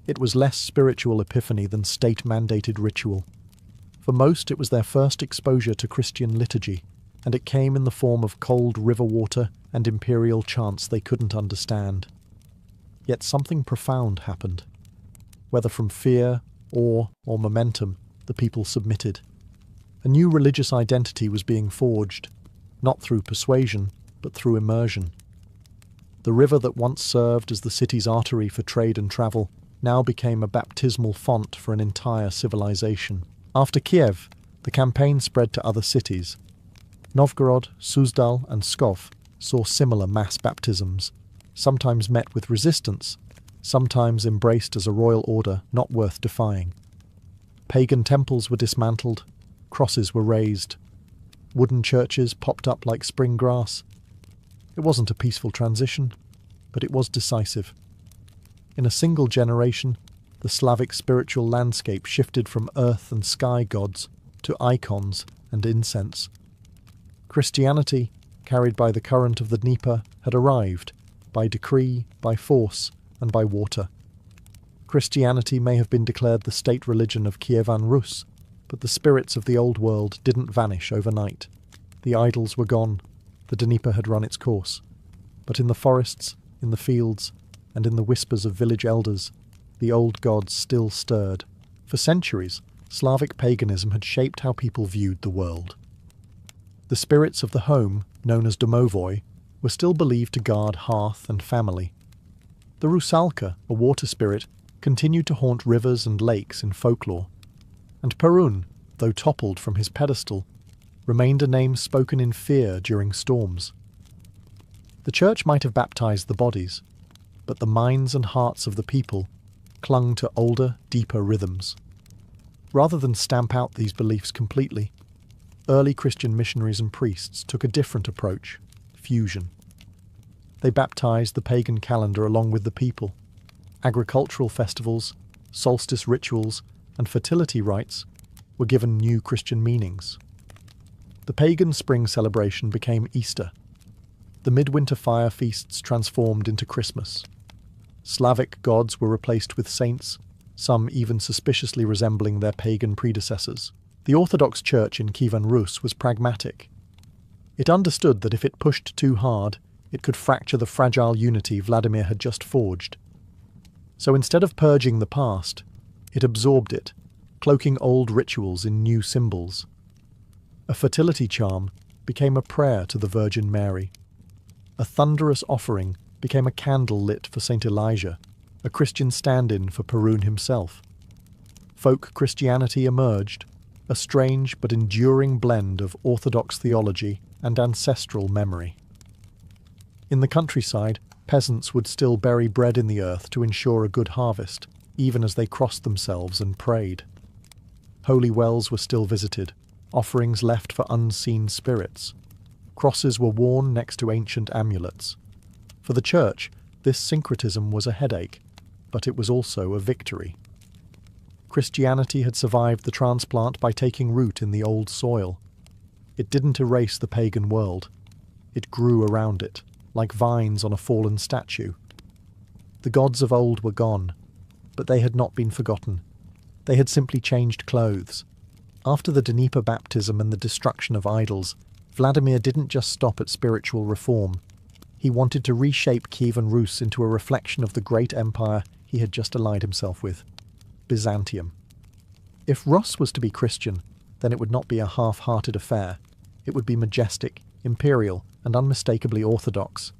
It was less spiritual epiphany than state-mandated ritual. For most, it was their first exposure to Christian liturgy, and it came in the form of cold river water and imperial chants they couldn't understand. Yet something profound happened. Whether from fear, awe, or momentum, the people submitted. A new religious identity was being forged, not through persuasion, but through immersion. The river that once served as the city's artery for trade and travel now became a baptismal font for an entire civilization. After Kiev, the campaign spread to other cities. Novgorod, Suzdal, and Pskov saw similar mass baptisms, sometimes met with resistance, sometimes embraced as a royal order not worth defying. Pagan temples were dismantled, crosses were raised, wooden churches popped up like spring grass. It wasn't a peaceful transition, but it was decisive. In a single generation, the Slavic spiritual landscape shifted from earth and sky gods to icons and incense. Christianity, carried by the current of the Dnieper, had arrived, by decree, by force, and by water. Christianity may have been declared the state religion of Kievan Rus, but the spirits of the old world didn't vanish overnight. The idols were gone, the Dnieper had run its course. But in the forests, in the fields, and in the whispers of village elders, the old gods still stirred. For centuries, Slavic paganism had shaped how people viewed the world. The spirits of the home, known as domovoi, were still believed to guard hearth and family. The rusalka, a water spirit, continued to haunt rivers and lakes in folklore. And Perun, though toppled from his pedestal, remained a name spoken in fear during storms. The church might have baptized the bodies, but the minds and hearts of the people clung to older, deeper rhythms. Rather than stamp out these beliefs completely, early Christian missionaries and priests took a different approach: fusion. They baptized the pagan calendar along with the people. Agricultural festivals, solstice rituals, and fertility rites were given new Christian meanings. The pagan spring celebration became Easter. The midwinter fire feasts transformed into Christmas. Slavic gods were replaced with saints, some even suspiciously resembling their pagan predecessors. The Orthodox Church in Kievan Rus was pragmatic. It understood that if it pushed too hard, it could fracture the fragile unity Vladimir had just forged. So instead of purging the past, it absorbed it, cloaking old rituals in new symbols. A fertility charm became a prayer to the Virgin Mary. A thunderous offering became a candle lit for Saint Elijah, a Christian stand-in for Perun himself. Folk Christianity emerged, a strange but enduring blend of orthodox theology and ancestral memory. In the countryside, peasants would still bury bread in the earth to ensure a good harvest, even as they crossed themselves and prayed. Holy wells were still visited, offerings left for unseen spirits. Crosses were worn next to ancient amulets. For the church, this syncretism was a headache, but it was also a victory. Christianity had survived the transplant by taking root in the old soil. It didn't erase the pagan world. It grew around it, like vines on a fallen statue. The gods of old were gone, but they had not been forgotten. They had simply changed clothes. After the Dnieper baptism and the destruction of idols, Vladimir didn't just stop at spiritual reform. He wanted to reshape Kievan Rus into a reflection of the great empire he had just allied himself with, Byzantium. If Rus was to be Christian, then it would not be a half-hearted affair. It would be majestic, imperial, and unmistakably orthodox.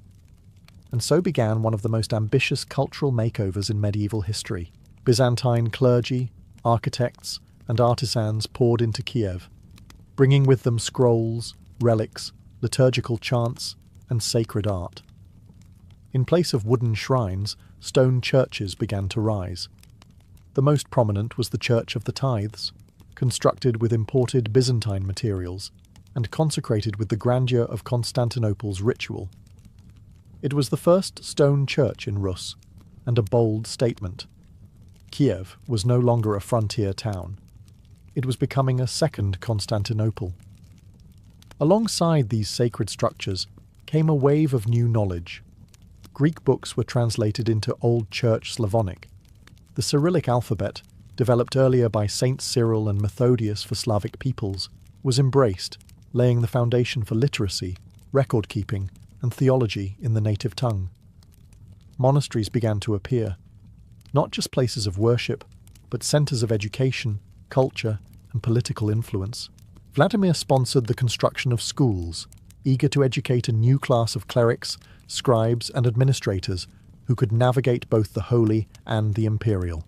And so began one of the most ambitious cultural makeovers in medieval history. Byzantine clergy, architects, and artisans poured into Kiev, bringing with them scrolls, relics, liturgical chants, and sacred art. In place of wooden shrines, stone churches began to rise. The most prominent was the Church of the Tithes, constructed with imported Byzantine materials, and consecrated with the grandeur of Constantinople's ritual. It was the first stone church in Rus, and a bold statement. Kiev was no longer a frontier town. It was becoming a second Constantinople. Alongside these sacred structures came a wave of new knowledge. Greek books were translated into Old Church Slavonic. The Cyrillic alphabet, developed earlier by Saint Cyril and Methodius for Slavic peoples, was embraced, laying the foundation for literacy, record-keeping, and theology in the native tongue. Monasteries began to appear, not just places of worship, but centers of education, culture, and political influence. Vladimir sponsored the construction of schools, eager to educate a new class of clerics, scribes, and administrators who could navigate both the holy and the imperial.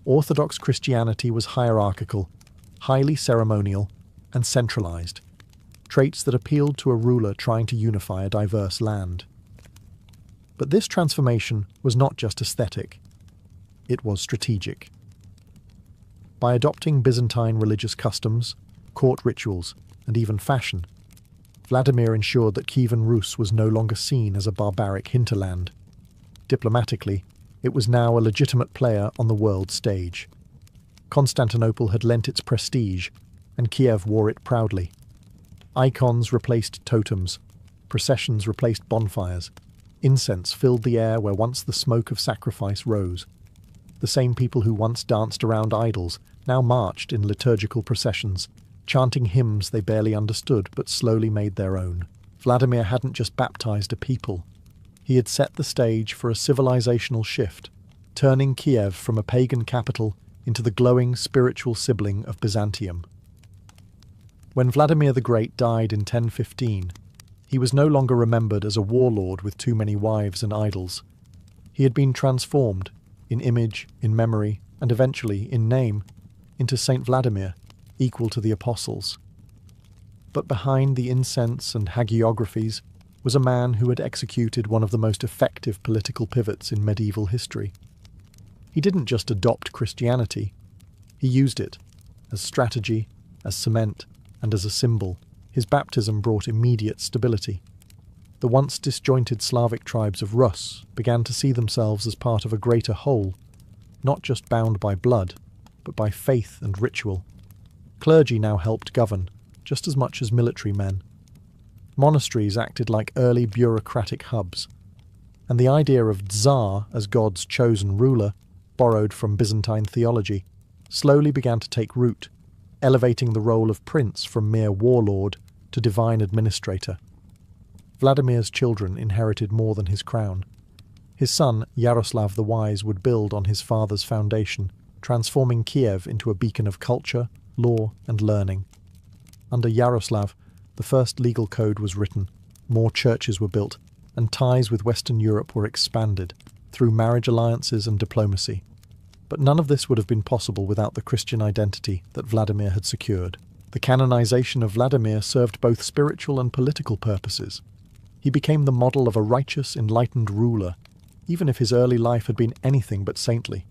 Orthodox Christianity was hierarchical, highly ceremonial, and centralized, traits that appealed to a ruler trying to unify a diverse land. But this transformation was not just aesthetic, it was strategic. By adopting Byzantine religious customs, court rituals, and even fashion, Vladimir ensured that Kievan Rus was no longer seen as a barbaric hinterland. Diplomatically, it was now a legitimate player on the world stage. Constantinople had lent its prestige, and Kiev wore it proudly. Icons replaced totems, processions replaced bonfires, incense filled the air where once the smoke of sacrifice rose. The same people who once danced around idols now marched in liturgical processions, chanting hymns they barely understood but slowly made their own. Vladimir hadn't just baptized a people. He had set the stage for a civilizational shift, turning Kiev from a pagan capital into the glowing spiritual sibling of Byzantium. When Vladimir the Great died in 1015, he was no longer remembered as a warlord with too many wives and idols. He had been transformed, in image, in memory, and eventually, in name, into Saint Vladimir, equal to the apostles. But behind the incense and hagiographies was a man who had executed one of the most effective political pivots in medieval history. He didn't just adopt Christianity, he used it as strategy, as cement, and as a symbol. His baptism brought immediate stability. The once disjointed Slavic tribes of Rus began to see themselves as part of a greater whole, not just bound by blood, but by faith and ritual. Clergy now helped govern, just as much as military men. Monasteries acted like early bureaucratic hubs, and the idea of Tsar as God's chosen ruler, borrowed from Byzantine theology, slowly began to take root, elevating the role of prince from mere warlord to divine administrator. Vladimir's children inherited more than his crown. His son, Yaroslav the Wise, would build on his father's foundation, transforming Kiev into a beacon of culture, law, and learning. Under Yaroslav, the first legal code was written, more churches were built, and ties with Western Europe were expanded through marriage alliances and diplomacy. But none of this would have been possible without the Christian identity that Vladimir had secured. The canonization of Vladimir served both spiritual and political purposes. He became the model of a righteous, enlightened ruler, even if his early life had been anything but saintly.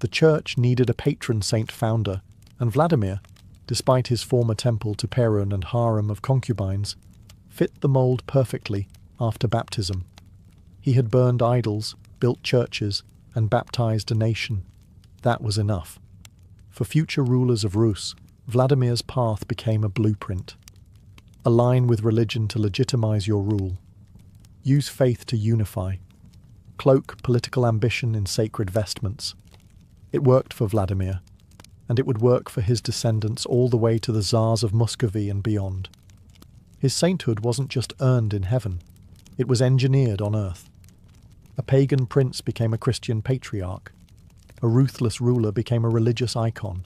The church needed a patron saint founder, and Vladimir, despite his former temple to Perun and harem of concubines, fit the mold perfectly after baptism. He had burned idols, built churches, and baptized a nation. That was enough. For future rulers of Rus, Vladimir's path became a blueprint. Align with religion to legitimize your rule. Use faith to unify. Cloak political ambition in sacred vestments. It worked for Vladimir, and it would work for his descendants all the way to the Tsars of Muscovy and beyond. His sainthood wasn't just earned in heaven, it was engineered on earth. A pagan prince became a Christian patriarch. A ruthless ruler became a religious icon.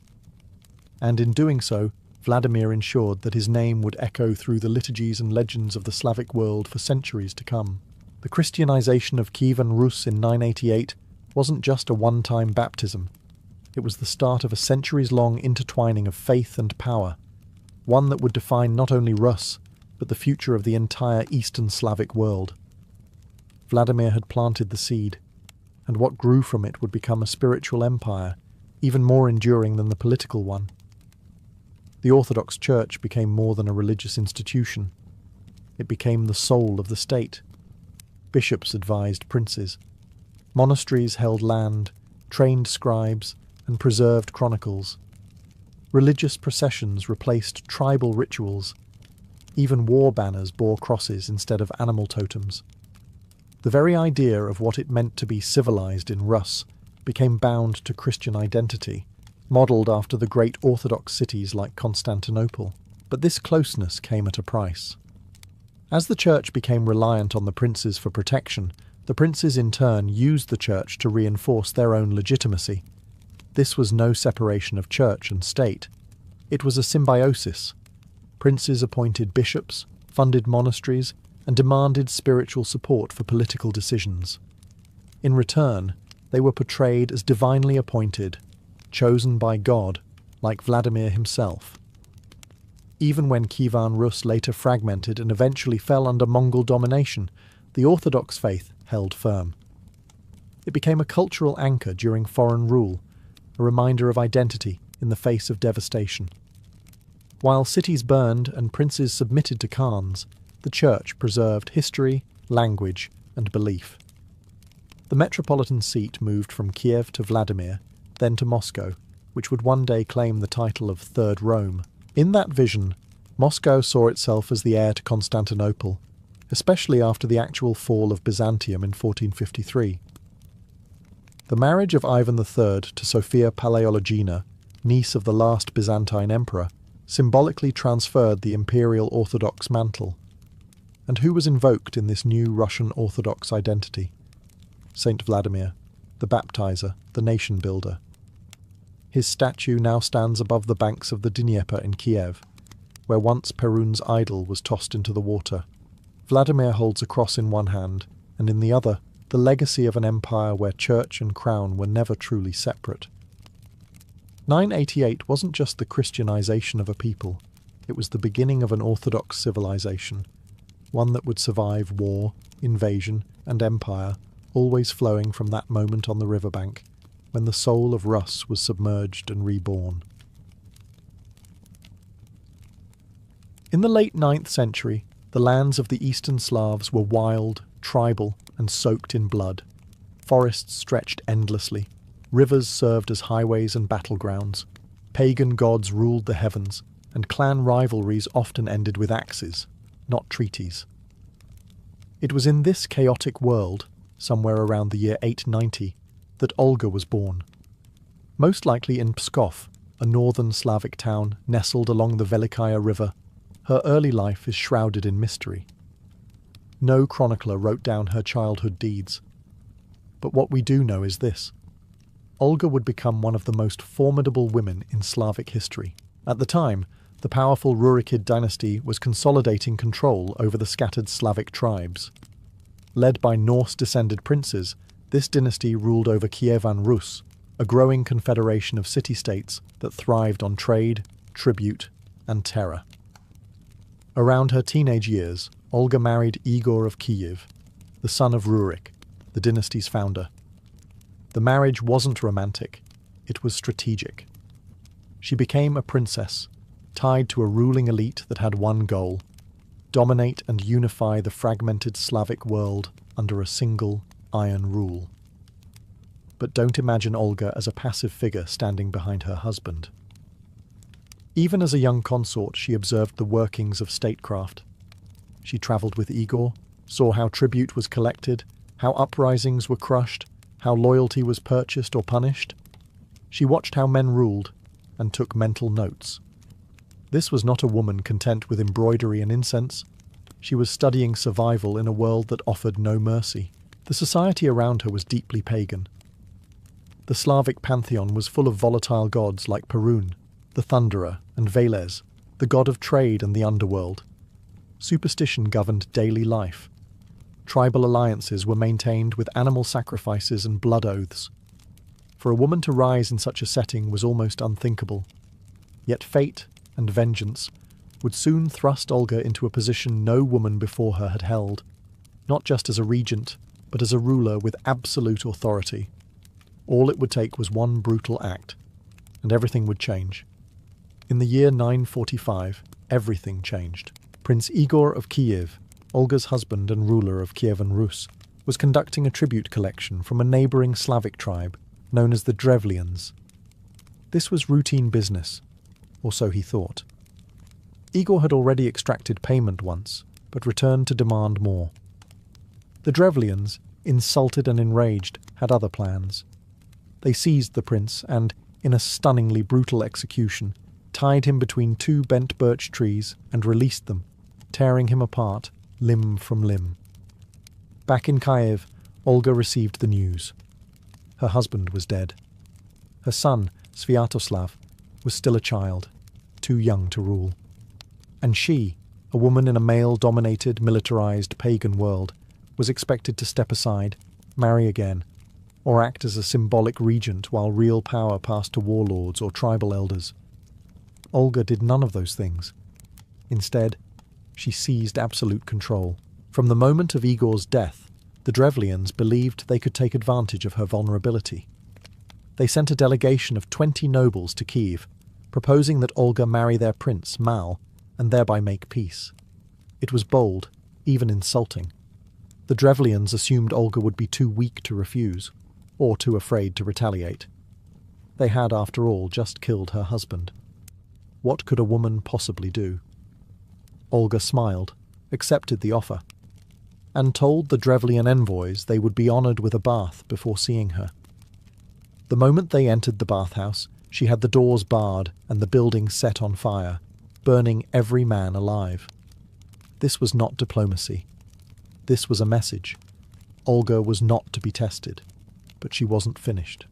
And in doing so, Vladimir ensured that his name would echo through the liturgies and legends of the Slavic world for centuries to come. The Christianization of Kievan Rus in 988 wasn't just a one-time baptism. It was the start of a centuries-long intertwining of faith and power, one that would define not only Rus, but the future of the entire Eastern Slavic world. Vladimir had planted the seed, and what grew from it would become a spiritual empire, even more enduring than the political one. The Orthodox Church became more than a religious institution. It became the soul of the state. Bishops advised princes. Monasteries held land, trained scribes, and preserved chronicles. Religious processions replaced tribal rituals. Even war banners bore crosses instead of animal totems. The very idea of what it meant to be civilized in Rus became bound to Christian identity, modelled after the great Orthodox cities like Constantinople. But this closeness came at a price. As the church became reliant on the princes for protection, the princes in turn used the church to reinforce their own legitimacy. This was no separation of church and state. It was a symbiosis. Princes appointed bishops, funded monasteries, and demanded spiritual support for political decisions. In return, they were portrayed as divinely appointed, chosen by God, like Vladimir himself. Even when Kievan Rus later fragmented and eventually fell under Mongol domination, the Orthodox faith held firm. It became a cultural anchor during foreign rule, a reminder of identity in the face of devastation. While cities burned and princes submitted to khans, the church preserved history, language, and belief. The metropolitan seat moved from Kiev to Vladimir, then to Moscow, which would one day claim the title of Third Rome. In that vision, Moscow saw itself as the heir to Constantinople, especially after the actual fall of Byzantium in 1453. The marriage of Ivan III to Sophia Palaeologina, niece of the last Byzantine emperor, symbolically transferred the imperial Orthodox mantle. And who was invoked in this new Russian Orthodox identity? Saint Vladimir, the baptizer, the nation builder. His statue now stands above the banks of the Dnieper in Kiev, where once Perun's idol was tossed into the water. Vladimir holds a cross in one hand, and in the other, the legacy of an empire where church and crown were never truly separate. 988 wasn't just the Christianization of a people, it was the beginning of an Orthodox civilization, one that would survive war, invasion, and empire, always flowing from that moment on the riverbank. when the soul of Rus was submerged and reborn. In the late 9th century, the lands of the Eastern Slavs were wild, tribal, and soaked in blood. Forests stretched endlessly. Rivers served as highways and battlegrounds. Pagan gods ruled the heavens, and clan rivalries often ended with axes, not treaties. It was in this chaotic world, somewhere around the year 890, that Olga was born. Most likely in Pskov, a northern Slavic town nestled along the Velikaya River, her early life is shrouded in mystery. No chronicler wrote down her childhood deeds. But what we do know is this. Olga would become one of the most formidable women in Slavic history. At the time, the powerful Rurikid dynasty was consolidating control over the scattered Slavic tribes. Led by Norse-descended princes, this dynasty ruled over Kievan Rus, a growing confederation of city-states that thrived on trade, tribute, and terror. Around her teenage years, Olga married Igor of Kiev, the son of Rurik, the dynasty's founder. The marriage wasn't romantic, it was strategic. She became a princess, tied to a ruling elite that had one goal: dominate and unify the fragmented Slavic world under a single, iron rule. But don't imagine Olga as a passive figure standing behind her husband. Even as a young consort, she observed the workings of statecraft. She travelled with Igor, saw how tribute was collected, how uprisings were crushed, how loyalty was purchased or punished. She watched how men ruled, and took mental notes. This was not a woman content with embroidery and incense. She was studying survival in a world that offered no mercy. The society around her was deeply pagan. The Slavic pantheon was full of volatile gods like Perun, the Thunderer, and Veles, the god of trade and the underworld. Superstition governed daily life. Tribal alliances were maintained with animal sacrifices and blood oaths. For a woman to rise in such a setting was almost unthinkable. Yet fate and vengeance would soon thrust Olga into a position no woman before her had held, not just as a regent, but as a ruler with absolute authority. All it would take was one brutal act, and everything would change. In the year 945, everything changed. Prince Igor of Kiev, Olga's husband and ruler of Kievan Rus, was conducting a tribute collection from a neighbouring Slavic tribe known as the Drevlians. This was routine business, or so he thought. Igor had already extracted payment once, but returned to demand more. The Drevlians, insulted and enraged, had other plans. They seized the prince and, in a stunningly brutal execution, tied him between two bent birch trees and released them, tearing him apart, limb from limb. Back in Kiev, Olga received the news. Her husband was dead. Her son, Sviatoslav, was still a child, too young to rule. And she, a woman in a male-dominated, militarized pagan world, was expected to step aside, marry again, or act as a symbolic regent while real power passed to warlords or tribal elders. Olga did none of those things. Instead, she seized absolute control. From the moment of Igor's death, the Drevlians believed they could take advantage of her vulnerability. They sent a delegation of 20 nobles to Kiev, proposing that Olga marry their prince, Mal, and thereby make peace. It was bold, even insulting. The Drevlians assumed Olga would be too weak to refuse, or too afraid to retaliate. They had, after all, just killed her husband. What could a woman possibly do? Olga smiled, accepted the offer, and told the Drevlian envoys they would be honoured with a bath before seeing her. The moment they entered the bathhouse, she had the doors barred and the building set on fire, burning every man alive. This was not diplomacy. This was a message. Olga was not to be tested, but she wasn't finished.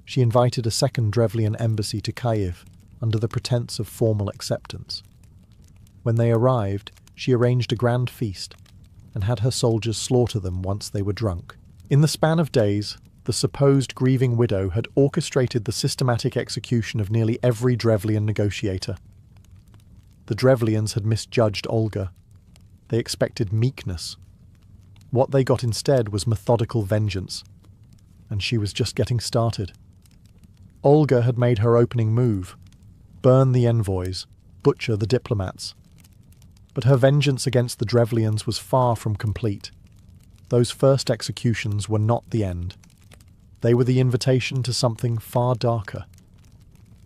She invited a second Drevlian embassy to Kiev under the pretense of formal acceptance. When they arrived, she arranged a grand feast and had her soldiers slaughter them once they were drunk. In the span of days, the supposed grieving widow had orchestrated the systematic execution of nearly every Drevlian negotiator. The Drevlians had misjudged Olga. They expected meekness. What they got instead was methodical vengeance. and she was just getting started. Olga had made her opening move: burn the envoys, butcher the diplomats. But her vengeance against the Drevlians was far from complete. Those first executions were not the end. They were the invitation to something far darker.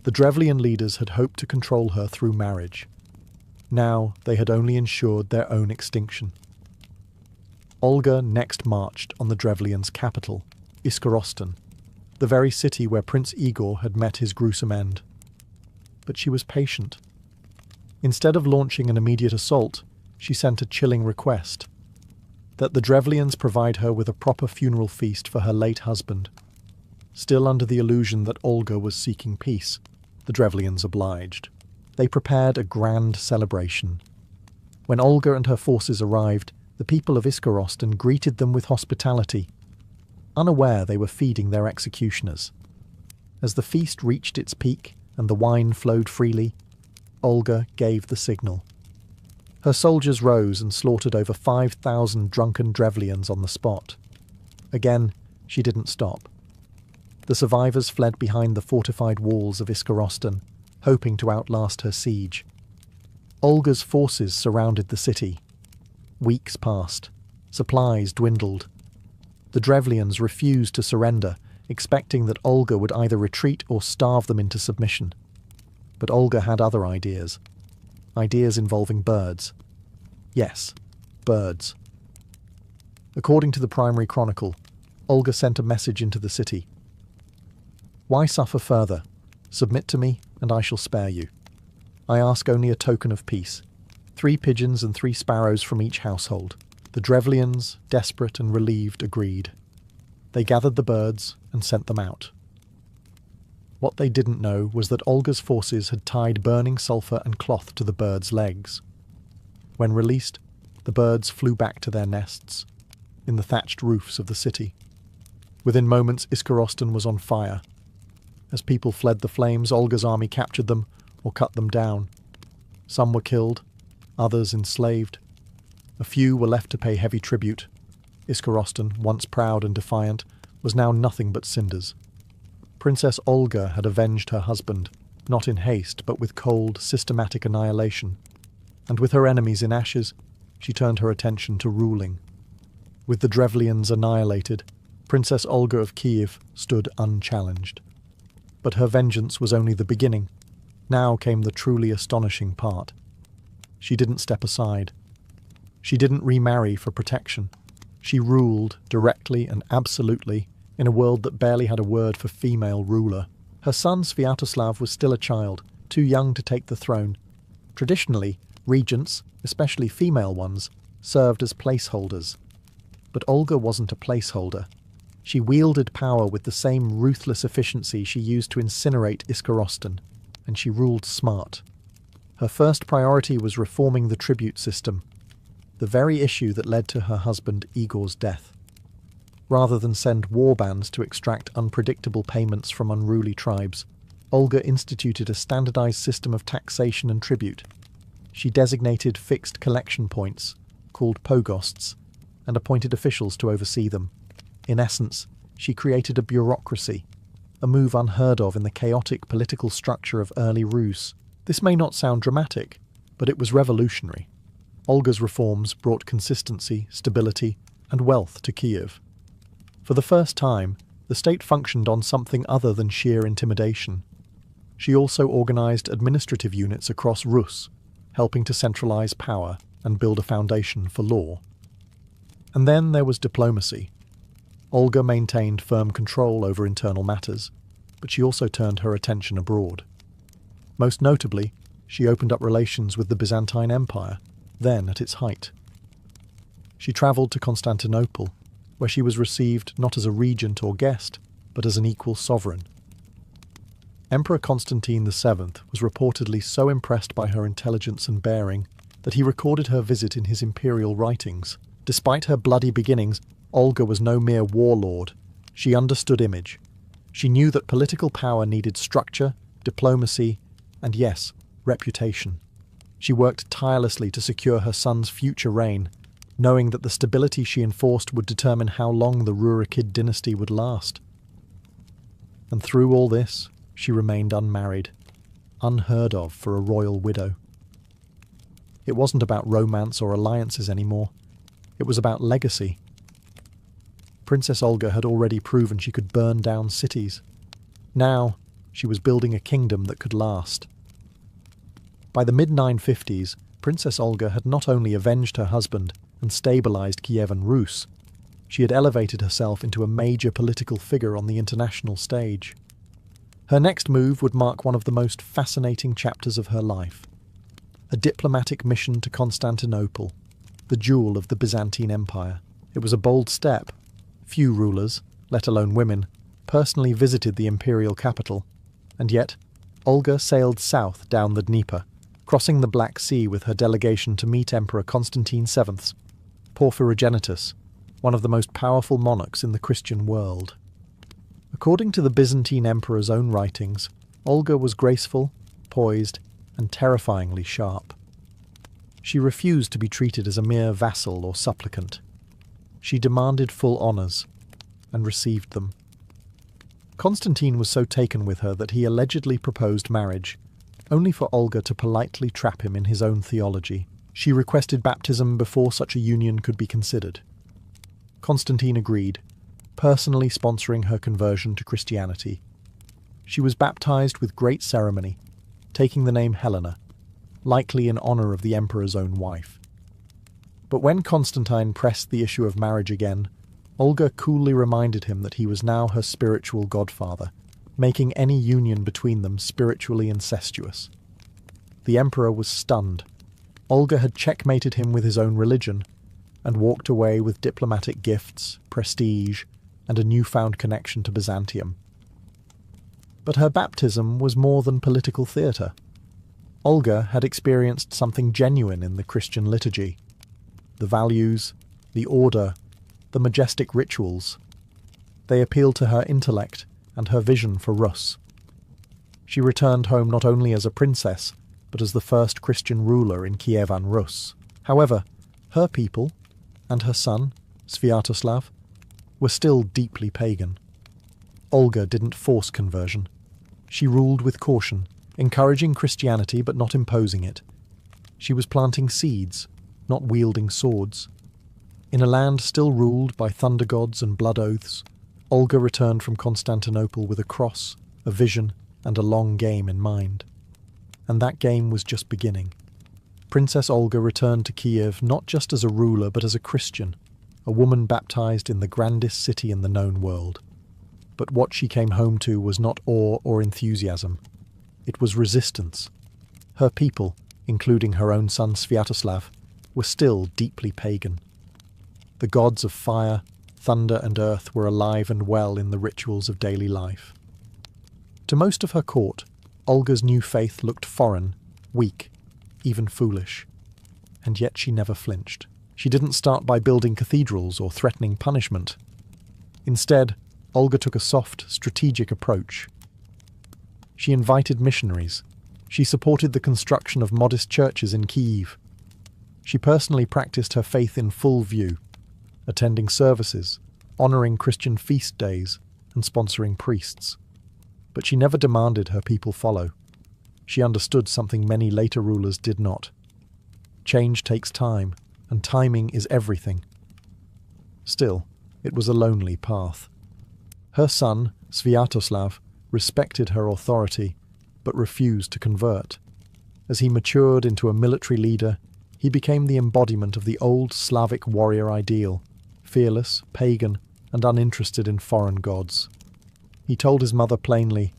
The Drevlian leaders had hoped to control her through marriage. Now they had only ensured their own extinction. Olga next marched on the Drevlians' capital, Iskorostan, the very city where Prince Igor had met his gruesome end. But she was patient. Instead of launching an immediate assault, she sent a chilling request: that the Drevlians provide her with a proper funeral feast for her late husband. Still under the illusion that Olga was seeking peace, the Drevlians obliged. They prepared a grand celebration. When Olga and her forces arrived, the people of Iskorostan greeted them with hospitality, unaware they were feeding their executioners. As the feast reached its peak and the wine flowed freely, Olga gave the signal. Her soldiers rose and slaughtered over 5,000 drunken Drevlians on the spot. Again, she didn't stop. The survivors fled behind the fortified walls of Iskorostan, hoping to outlast her siege. Olga's forces surrounded the city. Weeks passed. Supplies dwindled. The Drevlians refused to surrender, expecting that Olga would either retreat or starve them into submission. But Olga had other ideas. Ideas involving birds. Yes, birds. According to the primary chronicle, Olga sent a message into the city. "Why suffer further? Submit to me, and I shall spare you. I ask only a token of peace. 3 pigeons and 3 sparrows from each household." The Drevlians, desperate and relieved, agreed. They gathered the birds and sent them out. What they didn't know was that Olga's forces had tied burning sulphur and cloth to the birds' legs. When released, the birds flew back to their nests, in the thatched roofs of the city. Within moments, Iskorostan was on fire. As people fled the flames, Olga's army captured them or cut them down. Some were killed, others enslaved. A few were left to pay heavy tribute. Iskorostan, once proud and defiant, was now nothing but cinders. Princess Olga had avenged her husband, not in haste, but with cold, systematic annihilation. And with her enemies in ashes, she turned her attention to ruling. With the Drevlians annihilated, Princess Olga of Kiev stood unchallenged. But her vengeance was only the beginning. Now came the truly astonishing part. She didn't step aside. She didn't remarry for protection. She ruled directly and absolutely in a world that barely had a word for female ruler. Her son Sviatoslav was still a child, too young to take the throne. Traditionally, regents, especially female ones, served as placeholders. But Olga wasn't a placeholder. She wielded power with the same ruthless efficiency she used to incinerate Iskorostan, and she ruled smart. Her first priority was reforming the tribute system, the very issue that led to her husband Igor's death. Rather than send war bands to extract unpredictable payments from unruly tribes, Olga instituted a standardized system of taxation and tribute. She designated fixed collection points, called pogosts, and appointed officials to oversee them. In essence, she created a bureaucracy, a move unheard of in the chaotic political structure of early Rus. This may not sound dramatic, but it was revolutionary. Olga's reforms brought consistency, stability, and wealth to Kiev. For the first time, the state functioned on something other than sheer intimidation. She also organized administrative units across Rus, helping to centralize power and build a foundation for law. And then there was diplomacy. Olga maintained firm control over internal matters, but she also turned her attention abroad. Most notably, she opened up relations with the Byzantine Empire, then at its height. She travelled to Constantinople, where she was received not as a regent or guest, but as an equal sovereign. Emperor Constantine VII was reportedly so impressed by her intelligence and bearing that he recorded her visit in his imperial writings. Despite her bloody beginnings, Olga was no mere warlord. She understood image. She knew that political power needed structure, diplomacy, and yes, reputation. She worked tirelessly to secure her son's future reign, knowing that the stability she enforced would determine how long the Rurikid dynasty would last. And through all this, she remained unmarried, unheard of for a royal widow. It wasn't about romance or alliances anymore. It was about legacy. Princess Olga had already proven she could burn down cities. Now, she was building a kingdom that could last. By the mid-950s, Princess Olga had not only avenged her husband and stabilized Kievan Rus, she had elevated herself into a major political figure on the international stage. Her next move would mark one of the most fascinating chapters of her life. A diplomatic mission to Constantinople, the jewel of the Byzantine Empire. It was a bold step. Few rulers, let alone women, personally visited the imperial capital, and yet Olga sailed south down the Dnieper, crossing the Black Sea with her delegation to meet Emperor Constantine VII's Porphyrogenitus, one of the most powerful monarchs in the Christian world. According to the Byzantine emperor's own writings, Olga was graceful, poised, and terrifyingly sharp. She refused to be treated as a mere vassal or supplicant. She demanded full honours, and received them. Constantine was so taken with her that he allegedly proposed marriage, only for Olga to politely trap him in his own theology. She requested baptism before such a union could be considered. Constantine agreed, personally sponsoring her conversion to Christianity. She was baptized with great ceremony, taking the name Helena, likely in honor of the emperor's own wife. But when Constantine pressed the issue of marriage again, Olga coolly reminded him that he was now her spiritual godfather, making any union between them spiritually incestuous. The emperor was stunned. Olga had checkmated him with his own religion, and walked away with diplomatic gifts, prestige, and a newfound connection to Byzantium. But her baptism was more than political theatre. Olga had experienced something genuine in the Christian liturgy. The values, the order, the majestic rituals. They appealed to her intellect and her vision for Rus. She returned home not only as a princess, but as the first Christian ruler in Kievan Rus. However, her people, and her son, Sviatoslav, were still deeply pagan. Olga didn't force conversion. She ruled with caution, encouraging Christianity but not imposing it. She was planting seeds, not wielding swords. In a land still ruled by thunder gods and blood oaths, Olga returned from Constantinople with a cross, a vision, and a long game in mind. And that game was just beginning. Princess Olga returned to Kiev not just as a ruler but as a Christian, a woman baptized in the grandest city in the known world. But what she came home to was not awe or enthusiasm. It was resistance. Her people, including her own son Sviatoslav, were still deeply pagan. The gods of fire, thunder and earth were alive and well in the rituals of daily life. To most of her court, Olga's new faith looked foreign, weak, even foolish. And yet she never flinched. She didn't start by building cathedrals or threatening punishment. Instead, Olga took a soft, strategic approach. She invited missionaries. She supported the construction of modest churches in Kyiv. She personally practiced her faith in full view, attending services, honouring Christian feast days, and sponsoring priests. But she never demanded her people follow. She understood something many later rulers did not. Change takes time, and timing is everything. Still, it was a lonely path. Her son, Sviatoslav, respected her authority, but refused to convert. As he matured into a military leader, he became the embodiment of the old Slavic warrior ideal, fearless, pagan, and uninterested in foreign gods. He told his mother plainly,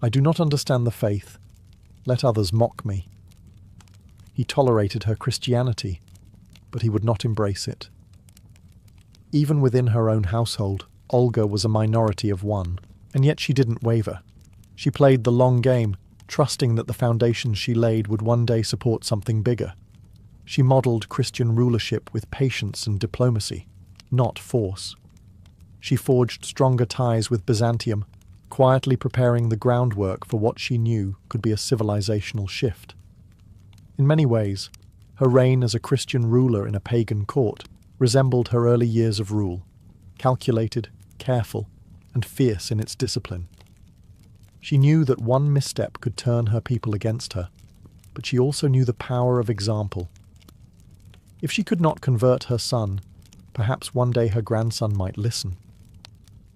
"I do not understand the faith. Let others mock me." He tolerated her Christianity, but he would not embrace it. Even within her own household, Olga was a minority of one, and yet she didn't waver. She played the long game, trusting that the foundations she laid would one day support something bigger. She modelled Christian rulership with patience and diplomacy, not force. She forged stronger ties with Byzantium, quietly preparing the groundwork for what she knew could be a civilizational shift. In many ways, her reign as a Christian ruler in a pagan court resembled her early years of rule, calculated, careful, and fierce in its discipline. She knew that one misstep could turn her people against her, but she also knew the power of example. If she could not convert her son, perhaps one day her grandson might listen.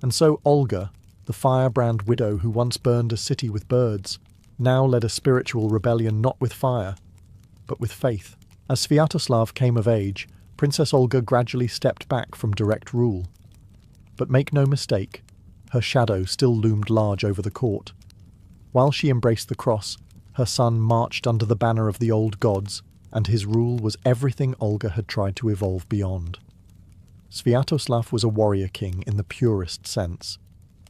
And so Olga, the firebrand widow who once burned a city with birds, now led a spiritual rebellion not with fire, but with faith. As Sviatoslav came of age, Princess Olga gradually stepped back from direct rule. But make no mistake, her shadow still loomed large over the court. While she embraced the cross, her son marched under the banner of the old gods, and his rule was everything Olga had tried to evolve beyond. Sviatoslav was a warrior king in the purest sense.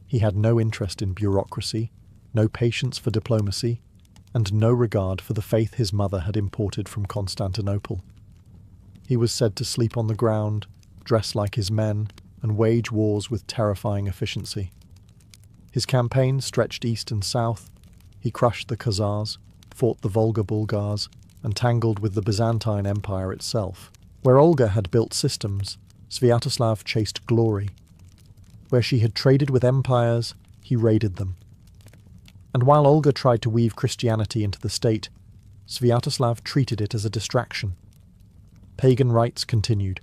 He had no interest in bureaucracy, no patience for diplomacy, and no regard for the faith his mother had imported from Constantinople. He was said to sleep on the ground, dress like his men, and wage wars with terrifying efficiency. His campaigns stretched east and south. He crushed the Khazars, fought the Volga Bulgars, and tangled with the Byzantine Empire itself. Where Olga had built systems, Sviatoslav chased glory. Where she had traded with empires, he raided them. And while Olga tried to weave Christianity into the state, Sviatoslav treated it as a distraction. Pagan rites continued.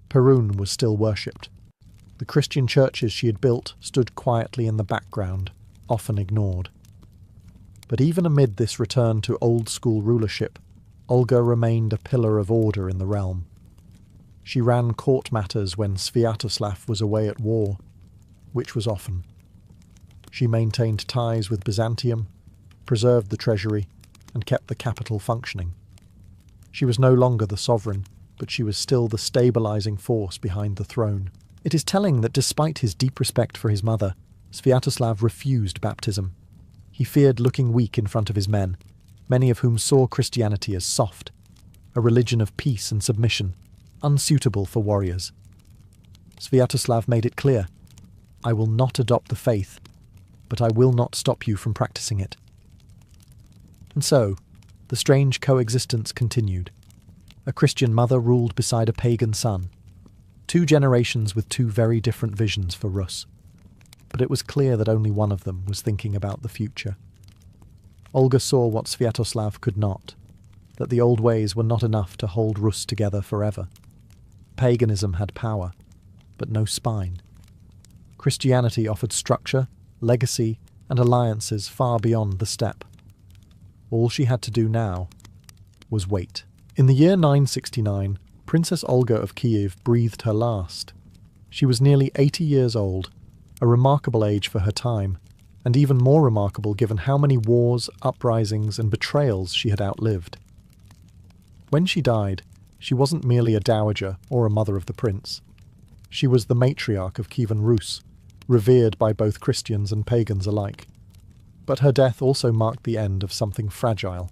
Perun was still worshipped. The Christian churches she had built stood quietly in the background, often ignored. But even amid this return to old-school rulership, Olga remained a pillar of order in the realm. She ran court matters when Sviatoslav was away at war, which was often. She maintained ties with Byzantium, preserved the treasury, and kept the capital functioning. She was no longer the sovereign, but she was still the stabilizing force behind the throne. It is telling that despite his deep respect for his mother, Sviatoslav refused baptism. He feared looking weak in front of his men, many of whom saw Christianity as soft, a religion of peace and submission, unsuitable for warriors. Sviatoslav made it clear, "I will not adopt the faith, but I will not stop you from practicing it." And so, the strange coexistence continued. A Christian mother ruled beside a pagan son. 2 generations with 2 very different visions for Rus. But it was clear that only one of them was thinking about the future. Olga saw what Sviatoslav could not, that the old ways were not enough to hold Rus together forever. Paganism had power, but no spine. Christianity offered structure, legacy, and alliances far beyond the steppe. All she had to do now was wait. In the year 969, Princess Olga of Kiev breathed her last. She was nearly 80 years old, a remarkable age for her time, and even more remarkable given how many wars, uprisings, and betrayals she had outlived. When she died, she wasn't merely a dowager or a mother of the prince. She was the matriarch of Kievan Rus, revered by both Christians and pagans alike. But her death also marked the end of something fragile,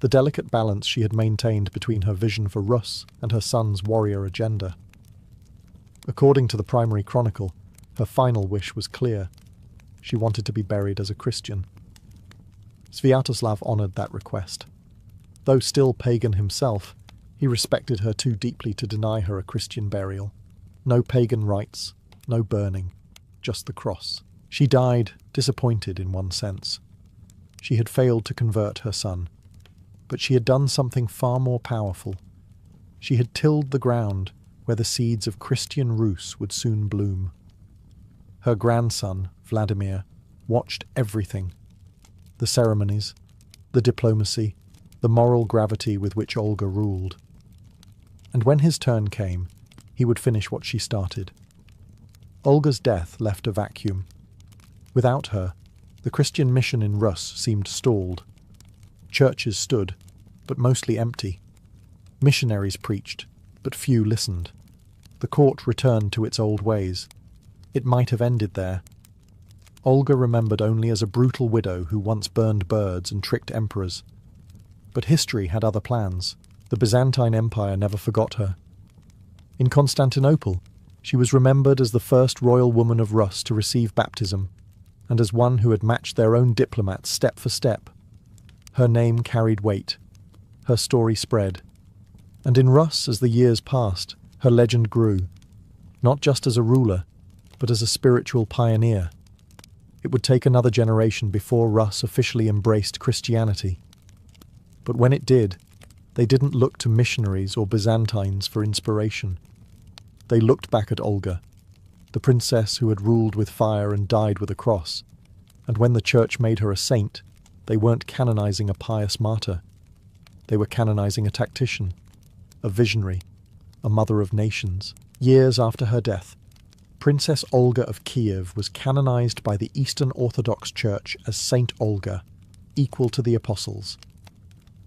the delicate balance she had maintained between her vision for Rus and her son's warrior agenda. According to the primary chronicle, her final wish was clear. She wanted to be buried as a Christian. Sviatoslav honoured that request. Though still pagan himself, he respected her too deeply to deny her a Christian burial. No pagan rites, no burning, just the cross. She died disappointed in one sense. She had failed to convert her son, but she had done something far more powerful. She had tilled the ground where the seeds of Christian Rus would soon bloom. Her grandson, Vladimir, watched everything: the ceremonies, the diplomacy, the moral gravity with which Olga ruled. And when his turn came, he would finish what she started. Olga's death left a vacuum. Without her, the Christian mission in Rus seemed stalled. Churches stood, but mostly empty. Missionaries preached, but few listened. The court returned to its old ways. It might have ended there. Olga remembered only as a brutal widow who once burned birds and tricked emperors. But history had other plans. The Byzantine Empire never forgot her. In Constantinople, she was remembered as the first royal woman of Rus to receive baptism, and as one who had matched their own diplomats step for step. Her name carried weight. Her story spread. And in Rus, as the years passed, her legend grew, not just as a ruler, but as a spiritual pioneer. It would take another generation before Rus officially embraced Christianity. But when it did, they didn't look to missionaries or Byzantines for inspiration. They looked back at Olga, the princess who had ruled with fire and died with a cross, and when the church made her a saint, they weren't canonizing a pious martyr. They were canonizing a tactician, a visionary, a mother of nations. Years after her death, Princess Olga of Kiev was canonized by the Eastern Orthodox Church as Saint Olga, equal to the Apostles.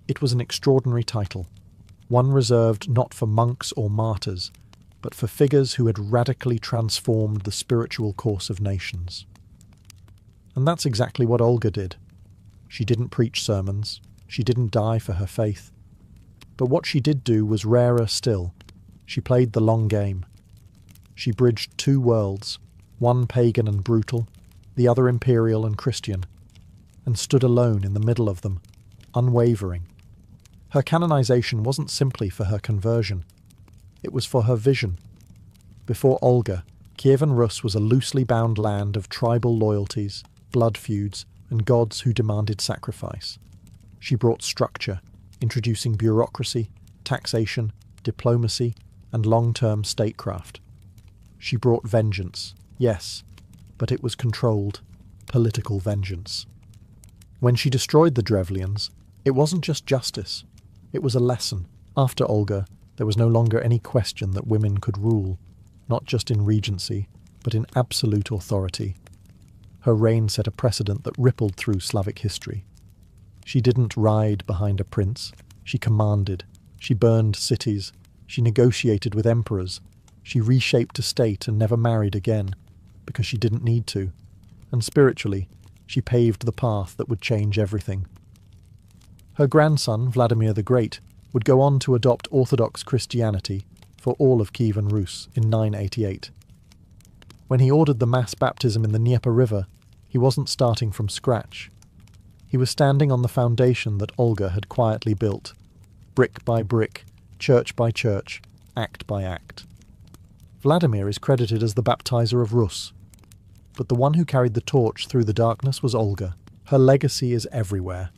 It was an extraordinary title, one reserved not for monks or martyrs, but for figures who had radically transformed the spiritual course of nations. And that's exactly what Olga did. She didn't preach sermons, she didn't die for her faith. But what she did do was rarer still. She played the long game. She bridged two worlds, one pagan and brutal, the other imperial and Christian, and stood alone in the middle of them, unwavering. Her canonization wasn't simply for her conversion. It was for her vision. Before Olga, Kievan Rus was a loosely bound land of tribal loyalties, blood feuds, and gods who demanded sacrifice. She brought structure, introducing bureaucracy, taxation, diplomacy, and long-term statecraft. She brought vengeance, yes, but it was controlled, political vengeance. When she destroyed the Drevlians, it wasn't just justice, it was a lesson. After Olga, there was no longer any question that women could rule, not just in regency, but in absolute authority. Her reign set a precedent that rippled through Slavic history. She didn't ride behind a prince, she commanded, she burned cities, she negotiated with emperors, she reshaped a state and never married again, because she didn't need to, and spiritually, she paved the path that would change everything. Her grandson, Vladimir the Great, would go on to adopt Orthodox Christianity for all of Kievan Rus in 988. When he ordered the mass baptism in the Dnieper River, he wasn't starting from scratch. He was standing on the foundation that Olga had quietly built, brick by brick, church by church, act by act. Vladimir is credited as the baptizer of Rus, but the one who carried the torch through the darkness was Olga. Her legacy is everywhere.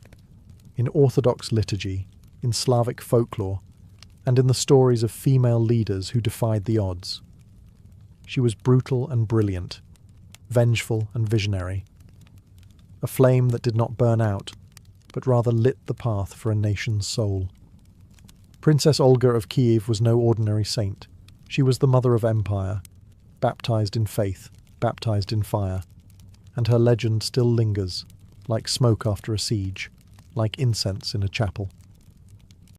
In Orthodox liturgy, in Slavic folklore, and in the stories of female leaders who defied the odds. She was brutal and brilliant, vengeful and visionary. A flame that did not burn out, but rather lit the path for a nation's soul. Princess Olga of Kiev was no ordinary saint. She was the mother of empire, baptized in faith, baptized in fire, and her legend still lingers, like smoke after a siege, like incense in a chapel.